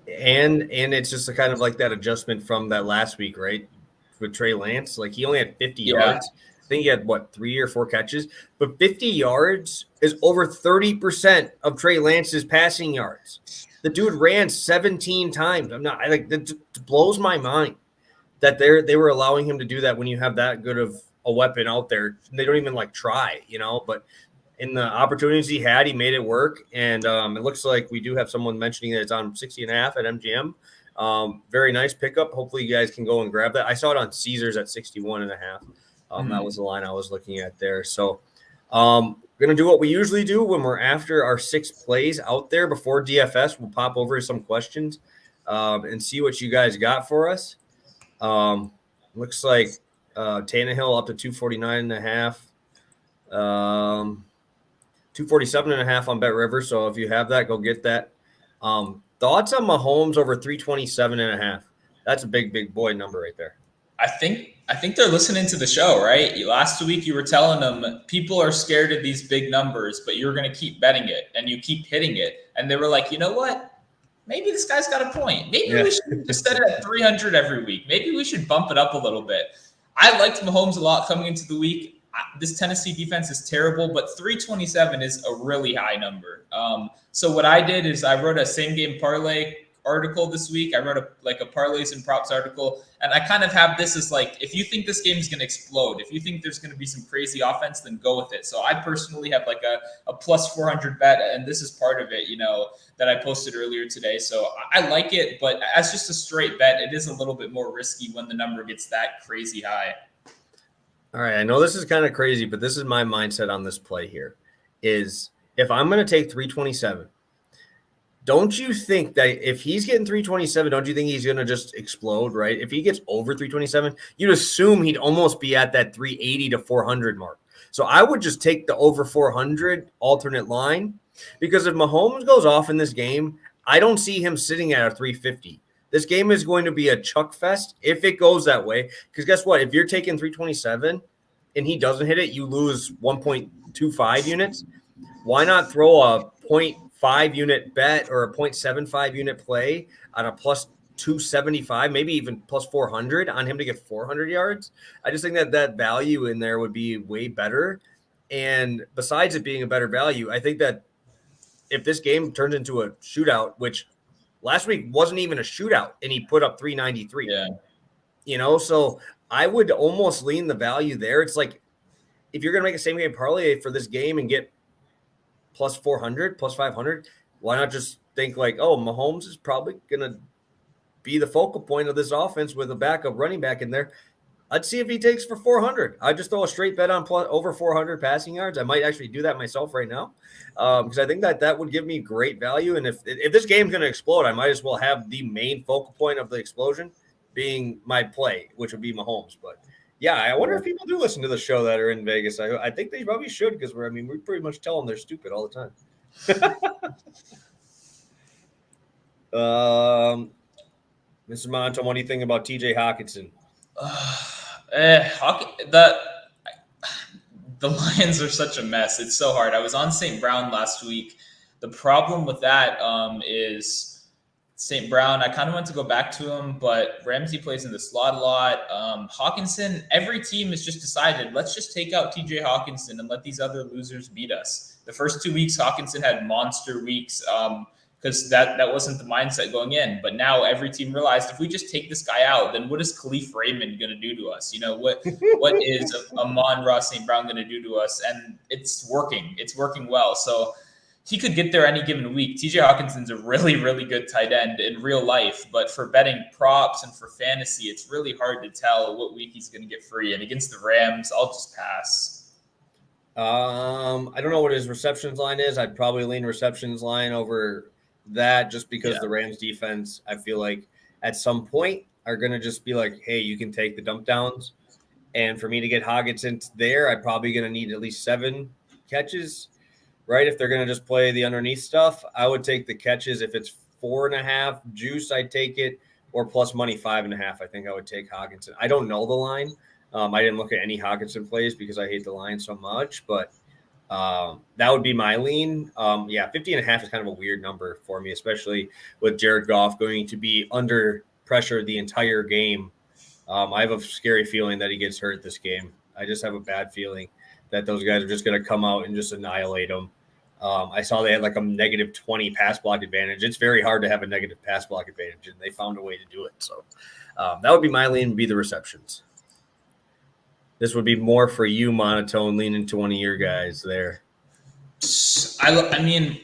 And it's just a kind of like that adjustment from that last week, right? With Trey Lance. Like he only had 50 yards. I think he had 3 or 4 catches, but 50 yards is over 30% of Trey Lance's passing yards. The dude ran 17 times. That blows my mind that they were allowing him to do that when you have that good of a weapon out there. They don't even try, but in the opportunities he had, he made it work. And it looks like we do have someone mentioning that it's on 60.5 at MGM. Very nice pickup. Hopefully you guys can go and grab that. I saw it on Caesars at 61.5. That was the line I was looking at there. So going to do what we usually do when we're after our 6 plays out there before DFS. We'll pop over some questions and see what you guys got for us. Looks like Tannehill up to 249.5. 247.5 on Bet River. So if you have that, go get that. Thoughts on Mahomes over 327.5? That's a big boy number right there. I think they're listening to the show, right? Last week you were telling them people are scared of these big numbers, but you're going to keep betting it and you keep hitting it. And they were like, you know what? Maybe this guy's got a point. Maybe we should just set it at 300 every week. Maybe we should bump it up a little bit. I liked Mahomes a lot coming into the week. This Tennessee defense is terrible, but 327 is a really high number. So what I did is I wrote a same game parlay article this week. I wrote a parlays and props article, and I kind of have this as if you think this game is going to explode, if you think there's going to be some crazy offense, then go with it. So I personally have a plus 400 bet, and this is part of it, that I posted earlier today. So I like it, but as just a straight bet, it is a little bit more risky when the number gets that crazy high. All right, I know this is kind of crazy, but this is my mindset on this play here is if I'm going to take 327, don't you think that if he's getting 327, don't you think he's going to just explode, right? If he gets over 327, you'd assume he'd almost be at that 380 to 400 mark. So I would just take the over 400 alternate line because if Mahomes goes off in this game, I don't see him sitting at a 350. This game is going to be a chuck fest if it goes that way. Because guess what? If you're taking 327 and he doesn't hit it, you lose 1.25 units. Why not throw a 0.5 unit bet or a 0.75 unit play on a plus 275, maybe even plus 400 on him to get 400 yards? I just think that value in there would be way better. And besides it being a better value, I think that if this game turns into a shootout, which last week wasn't even a shootout, and he put up 393. Yeah. So I would almost lean the value there. It's like if you're going to make a same game parlay for this game and get plus 400, plus 500, why not just think Mahomes is probably going to be the focal point of this offense with a backup running back in there. I'd see if he takes for 400. I'd just throw a straight bet on over 400 passing yards. I might actually do that myself right now because I think that would give me great value. And if this game's going to explode, I might as well have the main focal point of the explosion being my play, which would be Mahomes. But yeah, I wonder if people do listen to the show that are in Vegas. I think they probably should because we pretty much tell them they're stupid all the time. Mr. Monotone, what do you think about TJ Hawkinson? The Lions are such a mess. It's so hard. I was on St. Brown last week. The problem with that is St. Brown, I kind of want to go back to him, but Ramsey plays in the slot a lot. Hawkinson, every team has just decided, let's just take out TJ Hawkinson and let these other losers beat us. The first 2 weeks, Hawkinson had monster weeks because that wasn't the mindset going in. But now every team realized if we just take this guy out, then what is Khalif Raymond going to do to us? What is Amon-Ra St. Brown going to do to us? And it's working. It's working well. So he could get there any given week. TJ Hawkinson's a really, really good tight end in real life. But for betting props and for fantasy, it's really hard to tell what week he's going to get free. And against the Rams, I'll just pass. I don't know what his receptions line is. I'd probably lean receptions line over that just because the Rams defense, I feel like at some point are going to just be like, hey, you can take the dump downs. And for me to get Hawkinson there, I'm probably going to need at least 7 catches, right? If they're going to just play the underneath stuff, I would take the catches. If it's 4.5 juice, I'd take it, or plus money 5.5. I think I would take Hawkinson. I don't know the line. I didn't look at any Hawkinson plays because I hate the line so much, but that would be my lean. 50.5 is kind of a weird number for me, especially with Jared Goff going to be under pressure the entire game. I have a scary feeling that he gets hurt this game. I just have a bad feeling that those guys are just going to come out and just annihilate him. I saw they had like a negative 20 pass block advantage. It's very hard to have a negative pass block advantage, and they found a way to do it. So that would be my lean, would be the receptions. This would be more for you, Monotone, leaning to one of your guys there. I mean,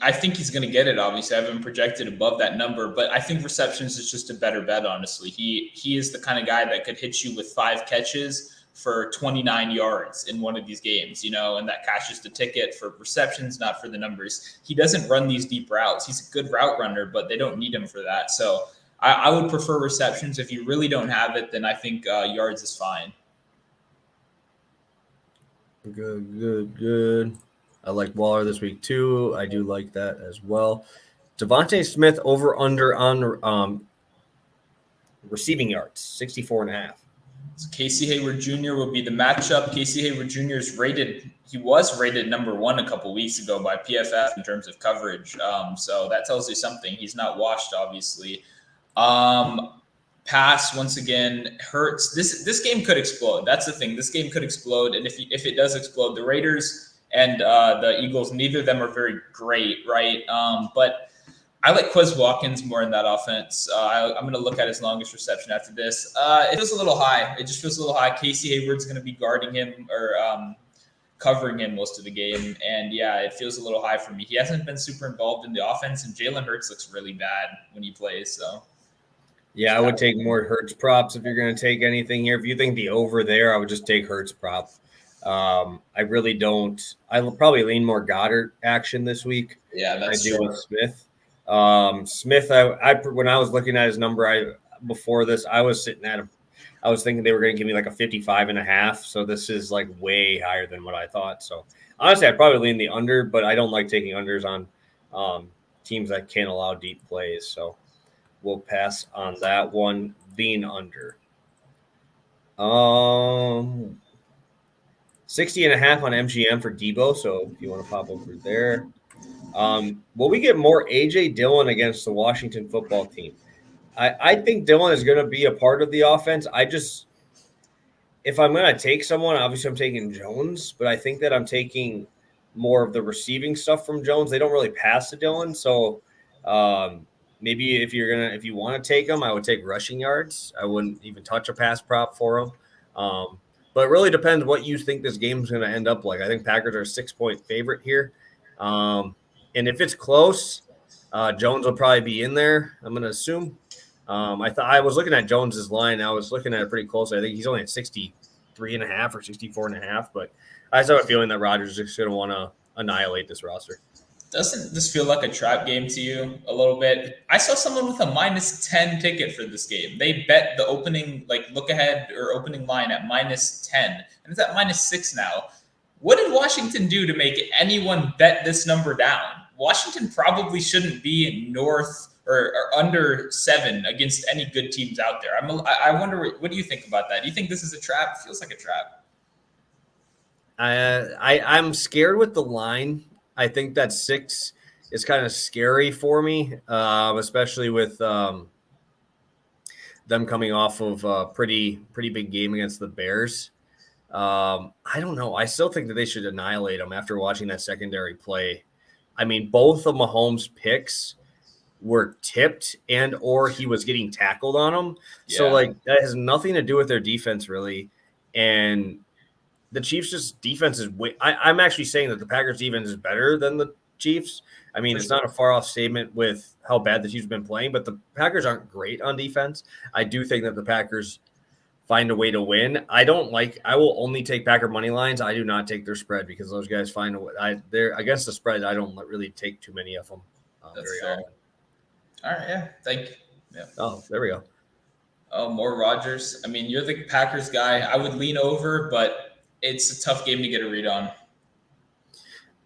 I think he's going to get it, obviously. I haven't projected above that number, but I think receptions is just a better bet, honestly. He is the kind of guy that could hit you with 5 catches for 29 yards in one of these games, and that cashes the ticket for receptions, not for the numbers. He doesn't run these deep routes. He's a good route runner, but they don't need him for that. So I would prefer receptions. If you really don't have it, then I think yards is fine. Good. I like Waller this week too. I do like that as well. Devontae Smith over under on receiving yards, 64.5. So Casey Hayward Jr. will be the matchup. Casey Hayward Jr. was rated number 1 a couple weeks ago by PFF in terms of coverage. So that tells you something. He's not washed, obviously. Pass once again hurts. This game could explode. That's the thing. This game could explode, and if it does explode, the Raiders and the Eagles, neither of them are very great, right? But I like Quez Watkins more in that offense. I'm going to look at his longest reception after this. It feels a little high. It just feels a little high. Casey Hayward's going to be guarding him or covering him most of the game, and it feels a little high for me. He hasn't been super involved in the offense, and Jalen Hurts looks really bad when he plays. So. Yeah, I would take more Hurts props if you're going to take anything here. If you think the over there, I would just take Hurts prop. I really don't. I'll probably lean more Goddard action this week. Yeah, that's true. With Smith. Smith, when I was looking at his number, before this, I was thinking they were going to give me like a 55.5. So this is like way higher than what I thought. So honestly, I'd probably lean the under, but I don't like taking unders on teams that can't allow deep plays. So we'll pass on that one. Lean under. 60.5 on MGM for Deebo. So if you want to pop over there. Will we get more A.J. Dillon against the Washington football team? I think Dillon is going to be a part of the offense. If I'm going to take someone, obviously I'm taking Jones, but I think that I'm taking more of the receiving stuff from Jones. They don't really pass to Dillon. So, maybe if you want to take him, I would take rushing yards. I wouldn't even touch a pass prop for him. But it really depends what you think this game is going to end up like. I think Packers are a 6-point favorite here. And if it's close, Jones will probably be in there, I'm going to assume. I was looking at Jones's line. I was looking at it pretty closely. I think he's only at 63.5 or 64.5, but I just have a feeling that Rodgers is just going to want to annihilate this roster. Doesn't this feel like a trap game to you a little bit? I saw someone with a -10 ticket for this game. They bet the opening, like look ahead or opening line at -10, and it's at -6 now. What did Washington do to make anyone bet this number down? Washington probably shouldn't be north or under 7 against any good teams out there. I wonder, what do you think about that? Do you think this is a trap? It feels like a trap. I'm scared with the line. I think that 6 is kind of scary for me, especially with them coming off of a pretty big game against the Bears. I don't know. I still think that they should annihilate them after watching that secondary play. I mean, both of Mahomes' picks were tipped or he was getting tackled on them. Yeah. So, that has nothing to do with their defense, really. And the Chiefs' defense is I'm actually saying that the Packers' defense is better than the Chiefs. I mean, it's not a far-off statement with how bad the Chiefs have been playing, but the Packers aren't great on defense. I do think that the Packers find a way to win. I will only take Packer money lines. I do not take their spread because those guys find a way. They're against the spread. I don't really take too many of them very often. All right, yeah. Thank you. Yeah. Oh, there we go. Oh, more Rodgers. I mean, you're the Packers guy. I would lean over, but it's a tough game to get a read on.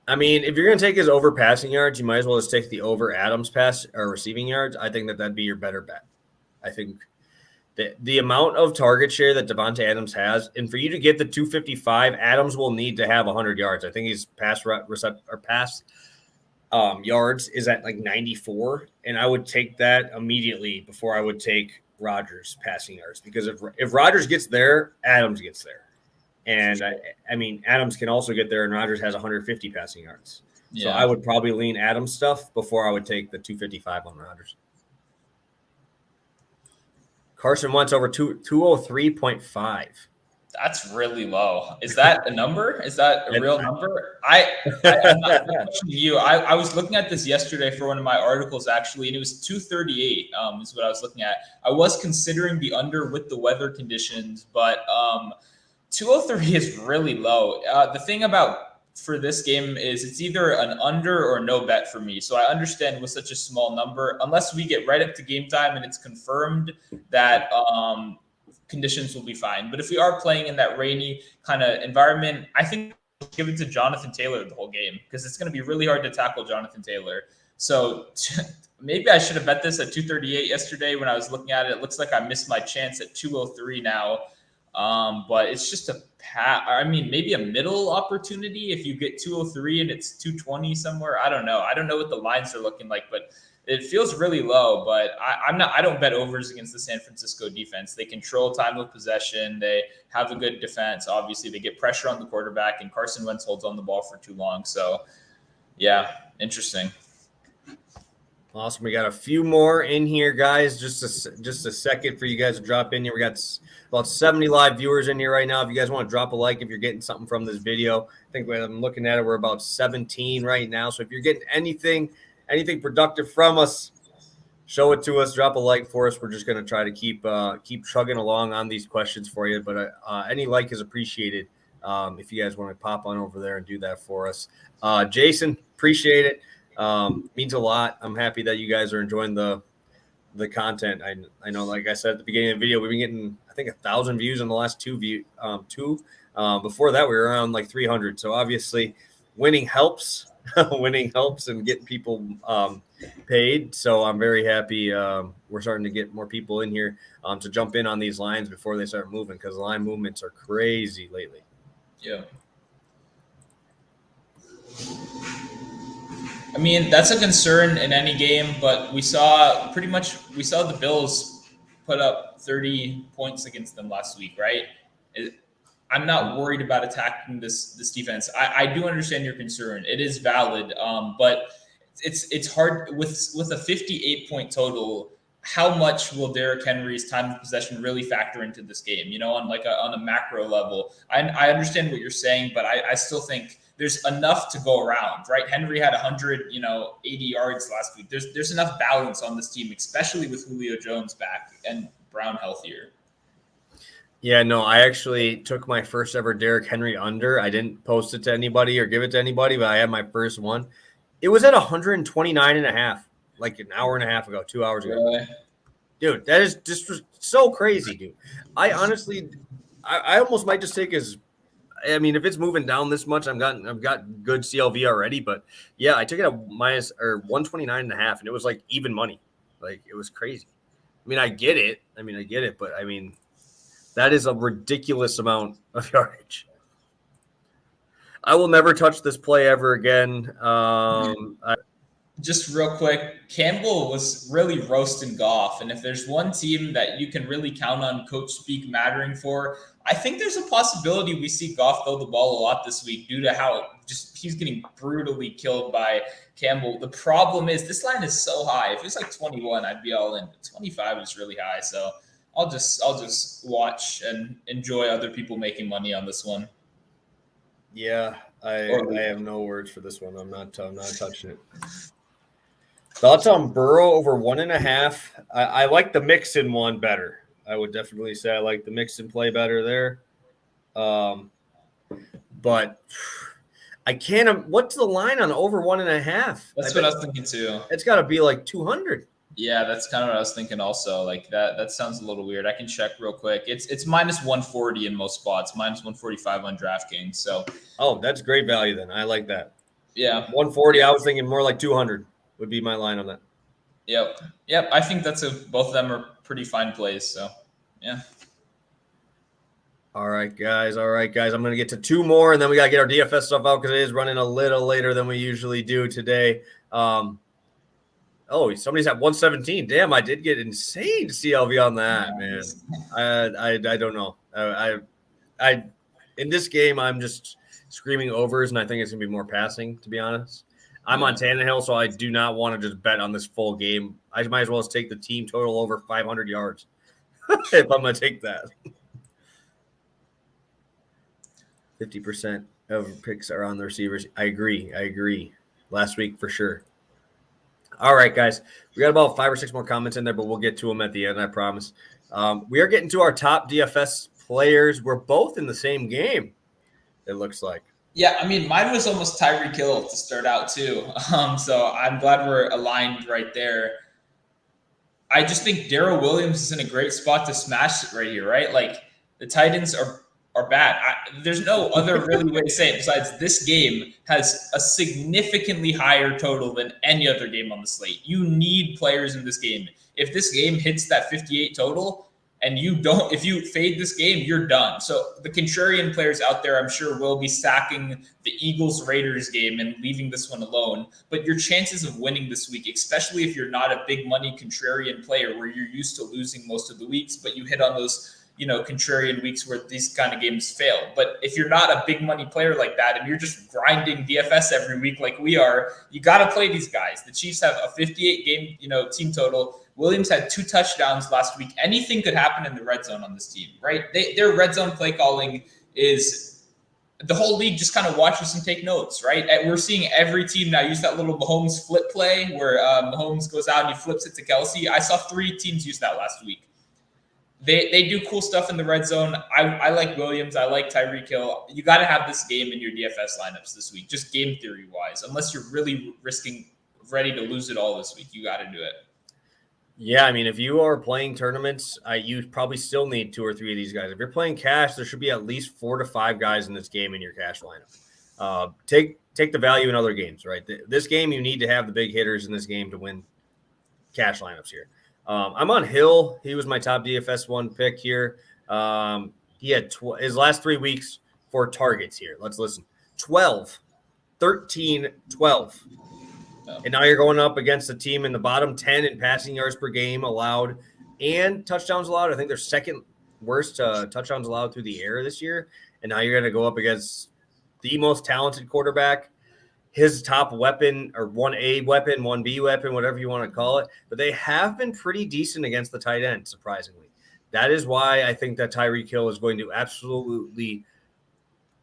I mean, if you're going to take his over passing yards, you might as well just take the over Adams pass or receiving yards. I think that'd be your better bet. I think the amount of target share that Devontae Adams has, and for you to get the 255, Adams will need to have 100 yards. I think his pass yards is at 94, and I would take that immediately before I would take Rodgers passing yards, because if Rodgers gets there, Adams gets there. And I mean, Adams can also get there, and Rodgers has 150 passing yards. Yeah. So I would probably lean Adams stuff before I would take the 255 on Rodgers. Carson Wentz over 203.5. That's really low. Is that a number? Is that a real number? I'm not questioning you. I was looking at this yesterday for one of my articles, actually, and it was 238 is what I was looking at. I was considering the under with the weather conditions, but 203 is really low. The thing for this game is it's either an under or no bet for me. So I understand with such a small number, unless we get right up to game time and it's confirmed that conditions will be fine. But if we are playing in that rainy kind of environment, I think we'll give it to Jonathan Taylor the whole game, because it's going to be really hard to tackle Jonathan Taylor. So maybe I should have bet this at 238 yesterday when I was looking at it. It looks like I missed my chance at 203 now. But it's just maybe a middle opportunity if you get 203 and it's 220 somewhere. I don't know. I don't know what the lines are looking like, but it feels really low. But I don't bet overs against the San Francisco defense. They control time of possession. They have a good defense. Obviously, they get pressure on the quarterback, and Carson Wentz holds on the ball for too long. So, yeah, interesting. Awesome. We got a few more in here, guys. Just a second for you guys to drop in here. We got about 70 live viewers in here right now. If you guys want to drop a like, if you're getting something from this video, I think when I'm looking at it, we're about 17 right now. So if you're getting anything productive from us, show it to us. Drop a like for us. We're just going to try to keep chugging along on these questions for you. But any like is appreciated. If you guys want to pop on over there and do that for us. Jason, appreciate it. Means a lot. I'm happy that you guys are enjoying the content. I know, like I said at the beginning of the video, we've been getting, I think, 1,000 views in the last two. Before that, we were around 300. So obviously, winning helps. Winning helps and getting people paid. So I'm very happy. We're starting to get more people in here to jump in on these lines before they start moving, because the line movements are crazy lately. Yeah. I mean, that's a concern in any game, but we saw the Bills put up 30 points against them last week, right? I'm not worried about attacking this defense. I do understand your concern. It is valid, but it's hard with a 58-point total. How much will Derrick Henry's time of possession really factor into this game? On a macro level, I understand what you're saying, but I still think there's enough to go around, right? Henry had 180 yards last week. There's enough balance on this team, especially with Julio Jones back and Brown healthier. Yeah, no, I actually took my first ever Derrick Henry under. I didn't post it to anybody or give it to anybody, but I had my first one. It was at 129.5, like an hour and a half ago, 2 hours ago. Really? Dude, that is just so crazy, dude. I honestly, I almost might just take his. I mean, if it's moving down this much, I've got good CLV already. But yeah, I took it at minus or 129.5, and it was like even money. Like it was crazy. I mean, I get it, but I mean, that is a ridiculous amount of yardage. I will never touch this play ever again. Just real quick, Campbell was really roasting Goff. And if there's one team that you can really count on coach speak mattering for, I think there's a possibility we see Goff throw the ball a lot this week due to how just he's getting brutally killed by Campbell. The problem is this line is so high. If it's like 21, I'd be all in. But 25 is really high. So I'll just watch and enjoy other people making money on this one. Yeah, I have no words for this one. I'm not touching it. Thoughts on Burrow over 1.5? I like the Mixon one better. I would definitely say I like the Mixon play better there. But I can't. What's the line on over 1.5? That's what I was thinking too. It's got to be like 200. Yeah, that's kind of what I was thinking also. Like that sounds a little weird. I can check real quick. It's minus 140 in most spots, minus 145 on DraftKings. So that's great value then. I like that. Yeah. 140, I was thinking more like 200 would be my line on that. Yep. I think both of them are pretty fine plays. So yeah. All right, guys. I'm going to get to two more, and then we got to get our DFS stuff out because it is running a little later than we usually do today. Somebody's at 117. Damn, I did get insane CLV on that, man. I don't know. I in this game, I'm just screaming overs, and I think it's going to be more passing, to be honest. I'm on Tannehill, so I do not want to just bet on this full game. I might as well just take the team total over 500 yards if I'm going to take that. 50% of picks are on the receivers. I agree. Last week for sure. All right, guys. We got about 5 or 6 more comments in there, but we'll get to them at the end, I promise. We are getting to our top DFS players. We're both in the same game, it looks like. Yeah, I mean, mine was almost Tyreek Hill to start out too. So I'm glad we're aligned right there. I just think Darrell Williams is in a great spot to smash it right here, right? Like the Titans are bad. There's no other really way to say it besides this game has a significantly higher total than any other game on the slate. You need players in this game. If this game hits that 58 total and if you fade this game, you're done. So the contrarian players out there, I'm sure, will be stacking the Eagles-Raiders game and leaving this one alone. But your chances of winning this week, especially if you're not a big money contrarian player where you're used to losing most of the weeks, but you hit on those contrarian weeks where these kind of games fail. But if you're not a big money player like that and you're just grinding DFS every week like we are, you got to play these guys. The Chiefs have a 58 game, team total. Williams had 2 touchdowns last week. Anything could happen in the red zone on this team, right? Their red zone play calling is the whole league just kind of watches and take notes, right? And we're seeing every team now use that little Mahomes flip play where Mahomes goes out and he flips it to Kelsey. I saw 3 teams use that last week. They do cool stuff in the red zone. I like Williams. I like Tyreek Hill. You got to have this game in your DFS lineups this week, just game theory wise. Unless you're really ready to lose it all this week, you got to do it. Yeah, I mean, if you are playing tournaments, you probably still need 2 or 3 of these guys. If you're playing cash, there should be at least 4 to 5 guys in this game in your cash lineup. Take the value in other games, right? This game, you need to have the big hitters in this game to win cash lineups here. I'm on Hill. He was my top DFS 1 pick here. He had his last 3 weeks for targets here. Let's listen. 12, 13, 12. And now you're going up against a team in the bottom 10 in passing yards per game allowed and touchdowns allowed. I think they're second worst touchdowns allowed through the air this year. And now you're going to go up against the most talented quarterback, his top weapon or 1A weapon, 1B weapon, whatever you want to call it. But they have been pretty decent against the tight end, surprisingly. That is why I think that Tyreek Hill is going to absolutely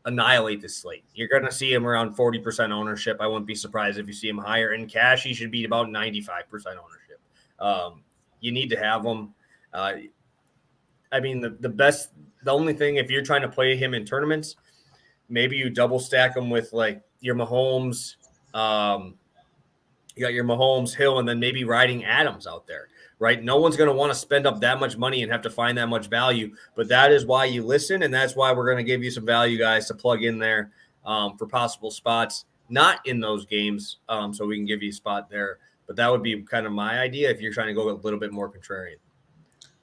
annihilate this slate. You're going to see him around 40% ownership. I wouldn't be surprised if you see him higher. In cash, he should be about 95% ownership. You need to have him. I mean, the only thing, if you're trying to play him in tournaments, maybe you double stack him with like your Mahomes. You got your Mahomes, Hill, and then maybe riding Adams out there, right? No one's going to want to spend up that much money and have to find that much value, but that is why you listen, and that's why we're going to give you some value, guys, to plug in there for possible spots, not in those games, so we can give you a spot there. But that would be kind of my idea if you're trying to go a little bit more contrarian.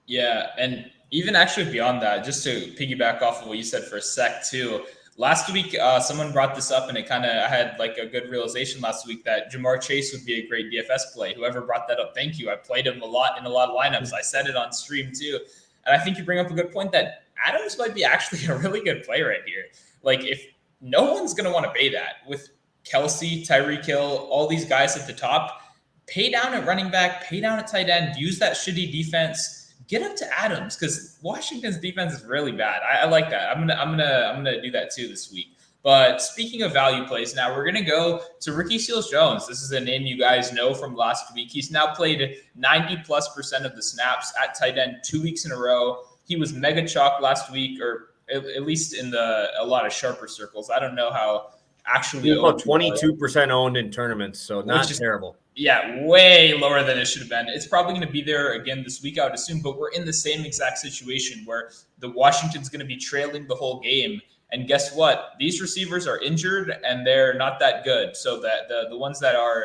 Yeah, and even actually beyond that, just to piggyback off of what you said for a sec too, last week, someone brought this up, and I had like a good realization last week that Jamar Chase would be a great DFS play. Whoever brought that up, thank you. I played him a lot in a lot of lineups. I said it on stream too. And I think you bring up a good point that Adams might be actually a really good play right here. Like, if no one's going to want to pay that with Kelsey, Tyreek Hill, all these guys at the top, pay down at running back, pay down at tight end, use that shitty defense. Get up to Adams, because Washington's defense is really bad. I like that. I'm gonna do that too this week. But speaking of value plays, now we're gonna go to Ricky Seals-Jones. This is a name you guys know from last week. He's now played 90+% of the snaps at tight end 2 weeks in a row. He was mega chalk last week, or at least in a lot of sharper circles. I don't know how actually. About 22% owned in tournaments, so not terrible. Yeah, way lower than it should have been. It's probably going to be there again this week, I would assume, but we're in the same exact situation where the Washington's going to be trailing the whole game. And guess what? These receivers are injured, and they're not that good. So that the ones that are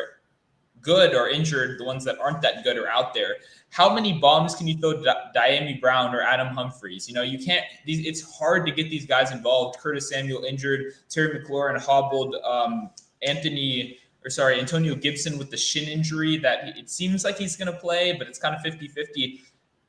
good are injured. The ones that aren't that good are out there. How many bombs can you throw Diami Brown or Adam Humphries? You know, you can't. It's hard to get these guys involved. Curtis Samuel injured. Terry McLaurin hobbled. Antonio Gibson with the shin injury that it seems like he's going to play, but it's kind of 50-50.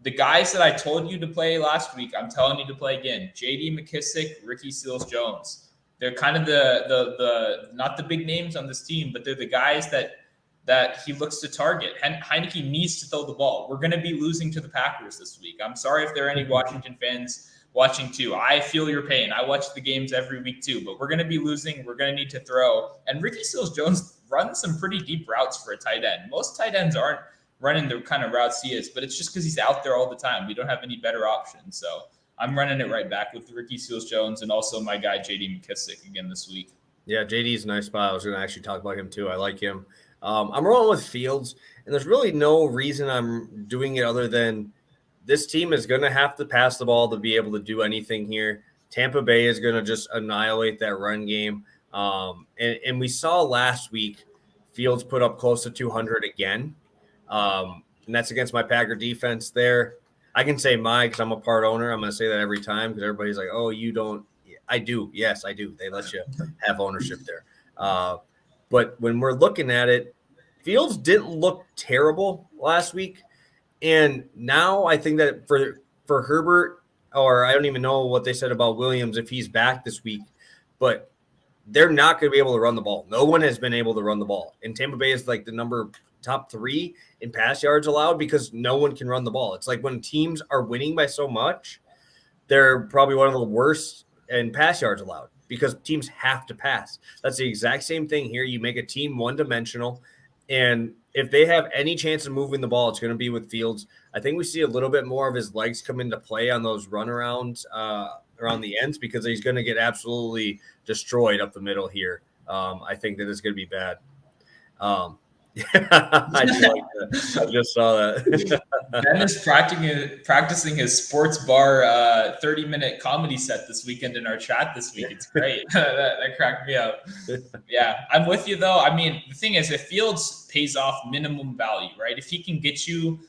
The guys that I told you to play last week, I'm telling you to play again. J.D. McKissic, Ricky Seals-Jones. They're kind of the not the big names on this team, but they're the guys that he looks to target. Heineke needs to throw the ball. We're going to be losing to the Packers this week. I'm sorry if there are any Washington fans watching too. I feel your pain. I watch the games every week too, but we're going to be losing. We're going to need to throw. And Ricky Seals-Jones runs some pretty deep routes for a tight end. Most tight ends aren't running the kind of routes he is, but it's just because he's out there all the time. We don't have any better options. So I'm running it right back with Ricky Seals-Jones and also my guy, J.D. McKissic, again this week. Yeah, JD's a nice spot. I was going to actually talk about him too. I like him. I'm rolling with Fields, and there's really no reason I'm doing it other than this team is going to have to pass the ball to be able to do anything here. Tampa Bay is going to just annihilate that run game. And we saw last week Fields put up close to 200 again. And that's against my Packer defense there. I can say mine because I'm a part owner. I'm going to say that every time because everybody's like, oh, you don't. I do. Yes, I do. They let you have ownership there. But when we're looking at it, Fields didn't look terrible last week. And now I think that for Herbert, or I don't even know what they said about Williams if he's back this week, but they're not going to be able to run the ball. No one has been able to run the ball. And Tampa Bay is like the top 3 in pass yards allowed because no one can run the ball. It's like when teams are winning by so much, they're probably one of the worst in pass yards allowed because teams have to pass. That's the exact same thing here. You make a team one-dimensional, and if they have any chance of moving the ball, it's going to be with Fields. I think we see a little bit more of his legs come into play on those runarounds around the ends because he's going to get absolutely destroyed up the middle here. I think that it's going to be bad. I just saw that. Ben is practicing his sports bar 30-minute comedy set this weekend in our chat this week. It's great. that cracked me up. Yeah, I'm with you, though. I mean, the thing is, if Fields pays off minimum value, right? If he can get you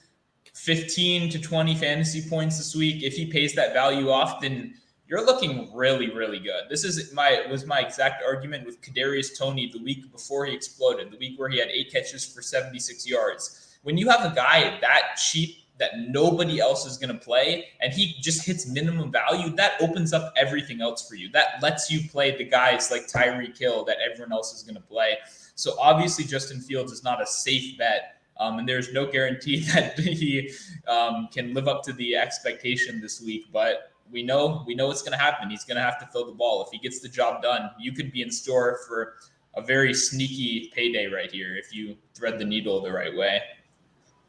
15 to 20 fantasy points this week, if he pays that value off, then you're looking really, really good. This was my exact argument with Kadarius Toney the week before he exploded, the week where he had 8 catches for 76 yards. When you have a guy that cheap that nobody else is going to play and he just hits minimum value, that opens up everything else for you. That lets you play the guys like Tyreek Hill that everyone else is going to play. So obviously Justin Fields is not a safe bet. And there's no guarantee that he can live up to the expectation this week. But we know what's going to happen. He's going to have to throw the ball. If he gets the job done, you could be in store for a very sneaky payday right here if you thread the needle the right way.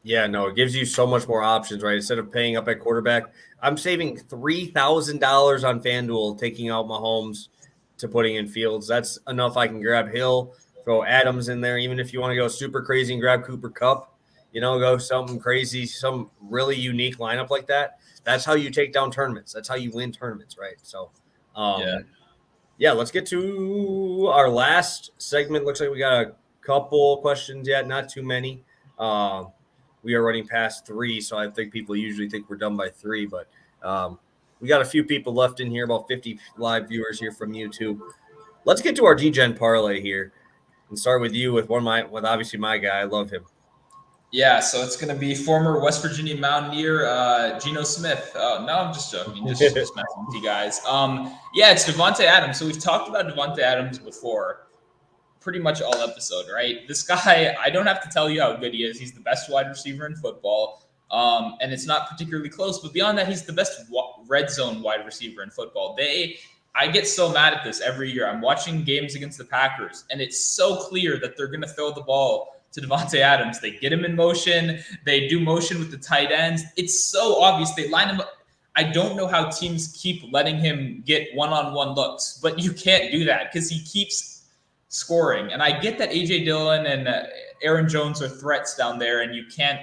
Yeah, no, it gives you so much more options, right? Instead of paying up at quarterback, I'm saving $3,000 on FanDuel, taking out Mahomes to putting in Fields. That's enough. I can grab Hill, throw Adams in there. Even if you want to go super crazy and grab Cooper Kupp, go something crazy, some really unique lineup like that. That's how you take down tournaments. That's how you win tournaments, right? So, yeah, let's get to our last segment. Looks like we got a couple questions yet, not too many. We are running past 3, so I think people usually think we're done by 3, but we got a few people left in here, about 50 live viewers here from YouTube. Let's get to our D-Gen parlay here and start with you with obviously my guy. I love him. Yeah, so it's going to be former West Virginia Mountaineer Geno Smith. No, I'm just joking. Just messing with you guys. Yeah, it's Davante Adams. So we've talked about Davante Adams before, pretty much all episode, right? This guy, I don't have to tell you how good he is. He's the best wide receiver in football, and it's not particularly close. But beyond that, he's the best red zone wide receiver in football. I get so mad at this every year. I'm watching games against the Packers, and it's so clear that they're going to throw the ball to Davante Adams. They get him in motion. They do motion with the tight ends. It's so obvious. They line him up. I don't know how teams keep letting him get one-on-one looks, but you can't do that because he keeps scoring. And I get that A.J. Dillon and Aaron Jones are threats down there, and you can't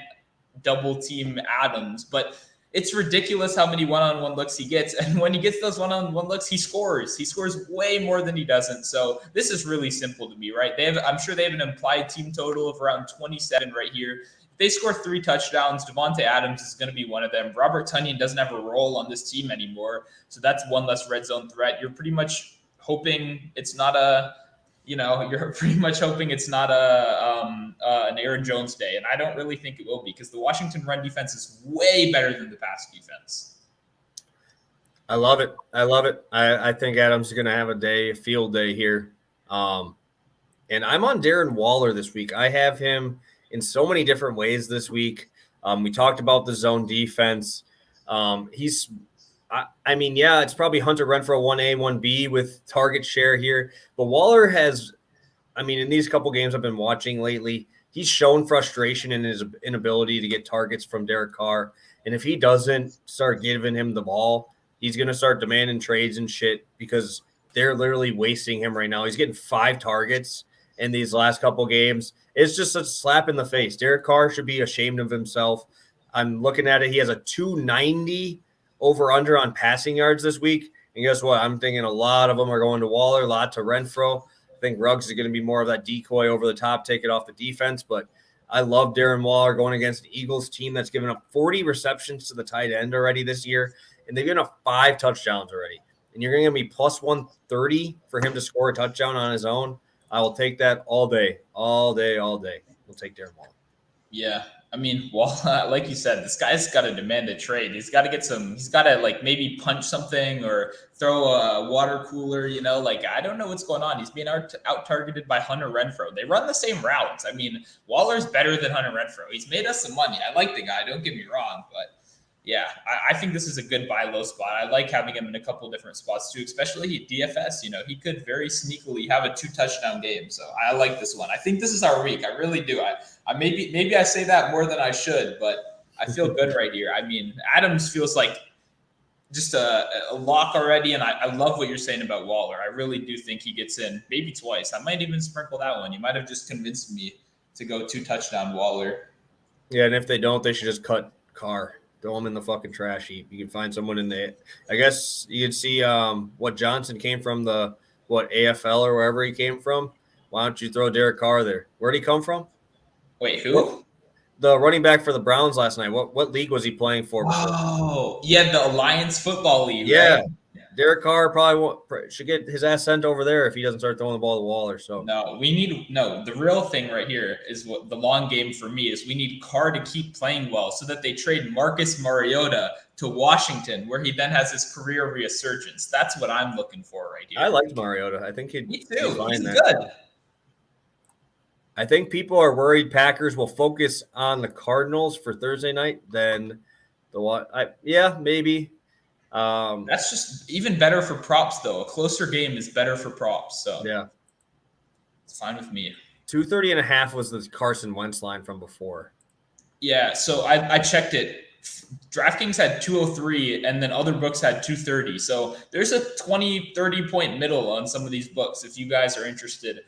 double team Adams, but it's ridiculous how many one-on-one looks he gets. And when he gets those one-on-one looks, he scores. He scores way more than he doesn't. So this is really simple to me, right? I'm sure they have an implied team total of around 27 right here. If they score 3 touchdowns, Davante Adams is going to be one of them. Robert Tonyan doesn't have a role on this team anymore. So that's one less red zone threat. You're pretty much hoping it's not you're pretty much hoping it's not an Aaron Jones day, and I don't really think it will be because the Washington run defense is way better than the pass defense. I love it. I think Adams is going to have a field day here. And I'm on Darren Waller this week. I have him in so many different ways this week. We talked about the zone defense. It's probably Hunter Renfrow 1A, 1B with target share here. But Waller has, in these couple games I've been watching lately, he's shown frustration in his inability to get targets from Derek Carr. And if he doesn't start giving him the ball, he's going to start demanding trades and shit because they're literally wasting him right now. He's getting 5 targets in these last couple games. It's just a slap in the face. Derek Carr should be ashamed of himself. I'm looking at it. He has a 290 over-under on passing yards this week. And guess what? I'm thinking a lot of them are going to Waller, a lot to Renfrow. I think Ruggs is going to be more of that decoy over the top, take it off the defense. But I love Darren Waller going against the Eagles team that's given up 40 receptions to the tight end already this year. And they've given up 5 touchdowns already. And you're going to be plus 130 for him to score a touchdown on his own. I will take that all day. We'll take Darren Waller. Yeah. Like you said, this guy's got to demand a trade. He's got to he's got to maybe punch something or throw a water cooler, I don't know what's going on. He's being out targeted by Hunter Renfrow. They run the same routes. Waller's better than Hunter Renfrow. He's made us some money. I like the guy. Don't get me wrong, but yeah, I think this is a good buy low spot. I like having him in a couple different spots too, especially DFS. He could very sneakily have a 2 touchdown game. So I like this one. I think this is our week. I really do. I maybe I say that more than I should, but I feel good right here. Adams feels like just a lock already, and I love what you're saying about Waller. I really do think he gets in maybe twice. I might even sprinkle that one. You might have just convinced me to go 2 touchdown Waller. Yeah, and if they don't, they should just cut Carr. Throw him in the fucking trash heap. You can find someone in the – I guess you could see what Johnson came from AFL or wherever he came from. Why don't you throw Derek Carr there? Where'd he come from? Wait, who? The running back for the Browns last night. What league was he playing for before? Oh, yeah, the Alliance Football League, yeah. Right? Derek Carr probably should get his ass sent over there if he doesn't start throwing the ball to Waller. So the real thing right here is what the long game for me is. We need Carr to keep playing well so that they trade Marcus Mariota to Washington, where he then has his career resurgence. That's what I'm looking for right here. I liked Mariota. I think he'd Me too. be fine He's there. good. I think people are worried Packers will focus on the Cardinals for Thursday night. Then maybe. That's just even better for props, though. A closer game is better for props. So yeah, it's fine with me. 230.5 was the Carson Wentz line from before. Yeah, so I checked it. DraftKings had 203, and then other books had 230. So there's a 20, 30 point middle on some of these books if you guys are interested.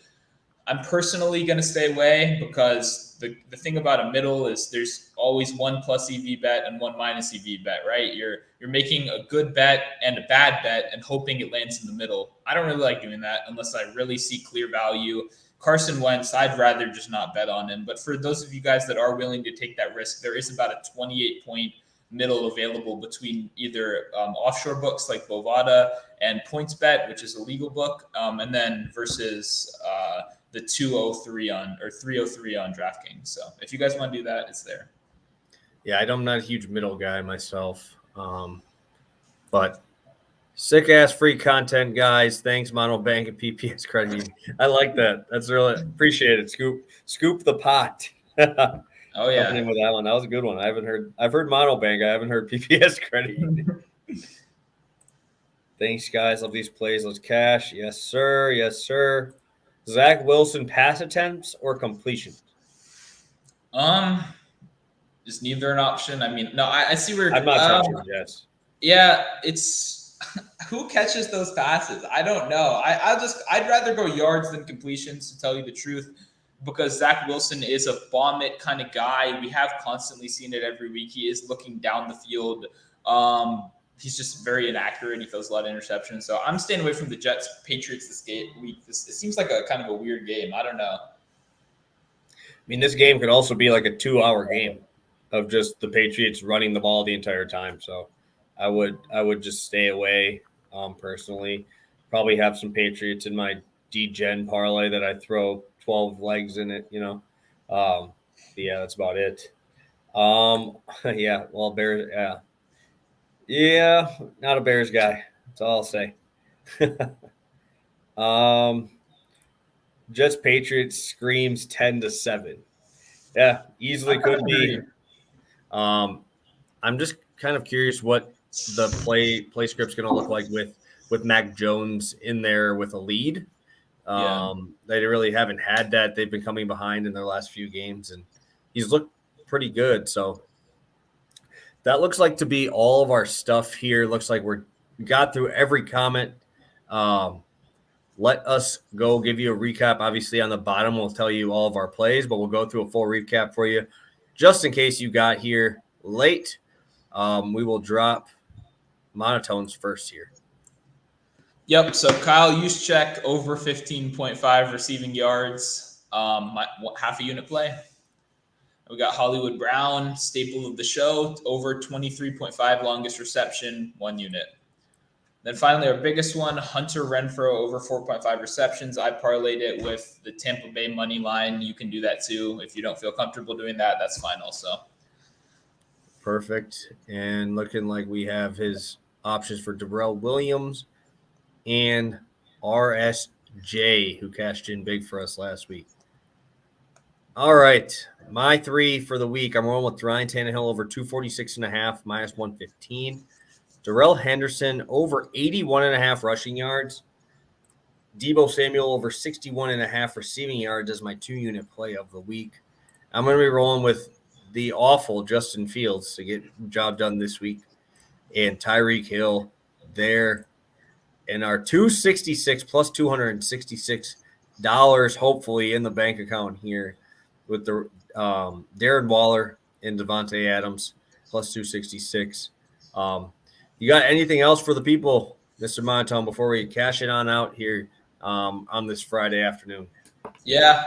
I'm personally going to stay away because the thing about a middle is there's always one plus EV bet and one minus EV bet, right? You're making a good bet and a bad bet and hoping it lands in the middle. I don't really like doing that unless I really see clear value. Carson Wentz, I'd rather just not bet on him. But for those of you guys that are willing to take that risk, there is about a 28-point middle available between either offshore books like Bovada and PointsBet, which is a legal book, and then versus the 203 on or 303 on DraftKings. So if you guys want to do that, it's there. Yeah, I'm not a huge middle guy myself, but sick ass free content, guys. Thanks, Mono Bank and PPS Credit Union. I like that. That's really appreciate it. Scoop the pot. Oh yeah, Opening with that one. That was a good one. I've heard Mono Bank. I haven't heard PPS Credit Union. Thanks, guys. Love these plays. Let's cash. Yes, sir. Yes, sir. Zach Wilson pass attempts or completions? Is neither an option? I mean, no, I see where I'm not touching. Yes. Yeah, it's who catches those passes? I don't know. I'd rather go yards than completions, to tell you the truth, because Zach Wilson is a bomb it kind of guy. We have constantly seen it every week. He is looking down the field. He's just very inaccurate. He throws a lot of interceptions. So I'm staying away from the Jets Patriots this week. It seems like a kind of a weird game. I don't know. I mean, this game could also be like a 2-hour game of just the Patriots running the ball the entire time. So I would just stay away personally. Probably have some Patriots in my D-Gen parlay that I throw 12 legs in it, yeah, that's about it. Yeah, well, Bears, yeah. Yeah, not a Bears guy. That's all I'll say. Jets Patriots screams 10-7. Yeah, easily could be. I'm just kind of curious what the play script's going to look like with Mac Jones in there with a lead. They really haven't had that. They've been coming behind in their last few games, and he's looked pretty good. So that looks like to be all of our stuff here. Looks like we got through every comment. Let us go give you a recap. Obviously, on the bottom, we'll tell you all of our plays, but we'll go through a full recap for you just in case you got here late. We will drop Monotones first here. Yep. So Kyle Juszczyk over 15.5 receiving yards, half a unit play. We got Hollywood Brown, staple of the show, over 23.5 longest reception, 1 unit. Then finally, our biggest one, Hunter Renfrow, over 4.5 receptions. I parlayed it with the Tampa Bay money line. You can do that too. If you don't feel comfortable doing that, that's fine also. Perfect. And looking like we have his options for Darrell Williams and RSJ, who cashed in big for us last week. All right. My 3 for the week, I'm rolling with Ryan Tannehill over 246.5, minus 115. Darrell Henderson over 81.5 rushing yards. Deebo Samuel over 61.5 receiving yards as my 2-unit play of the week. I'm going to be rolling with the awful Justin Fields to get the job done this week. And Tyreek Hill there. And our 266 plus $266 hopefully in the bank account here with the Darren Waller and Devontae Adams plus 266. You got anything else for the people, Mr. Monotone, before we cash it on out here on this Friday afternoon? Yeah,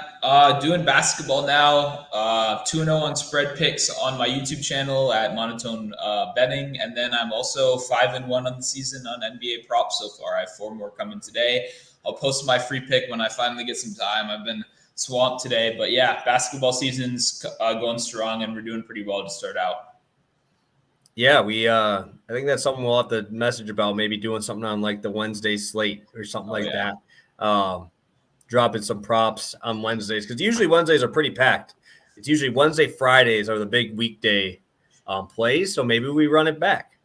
doing basketball now. 2-0 on spread picks on my YouTube channel at Monotone Betting, and then I'm also 5-1 on the season on NBA props so far. I have 4 more coming today. I'll post my free pick when I finally get some time. I've been swamped today, but yeah, basketball season's going strong, and we're doing pretty well to start out. Yeah, I think that's something we'll have to message about, maybe doing something on like the Wednesday slate or something that. Dropping some props on Wednesdays, because usually Wednesdays are pretty packed. It's usually Wednesday, Fridays are the big weekday plays, so maybe we run it back.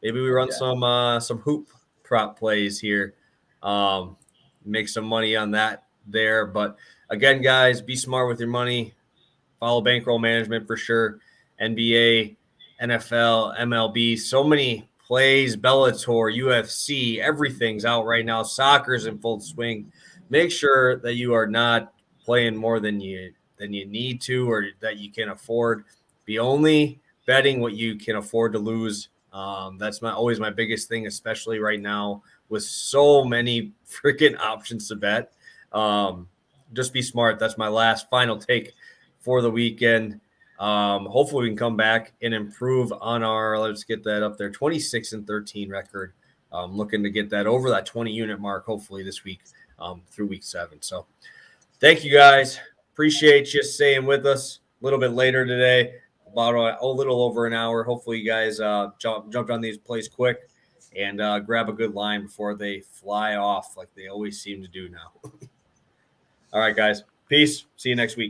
Maybe we run some hoop prop plays here. Make some money on that there. But again, guys, be smart with your money. Follow bankroll management for sure. NBA, NFL, MLB, so many plays, Bellator, UFC, everything's out right now. Soccer's in full swing. Make sure that you are not playing more than you need to or that you can afford. Be only betting what you can afford to lose. That's always my biggest thing, especially right now with so many freaking options to bet. Just be smart. That's my final take for the weekend. Hopefully we can come back and improve on our, let's get that up there, 26-13 record. Looking to get that over that 20 unit mark, hopefully this week through week 7. So thank you guys. Appreciate you staying with us a little bit later today, about a little over an hour. Hopefully you guys jumped on these plays quick and grab a good line before they fly off like they always seem to do now. All right, guys. Peace. See you next week.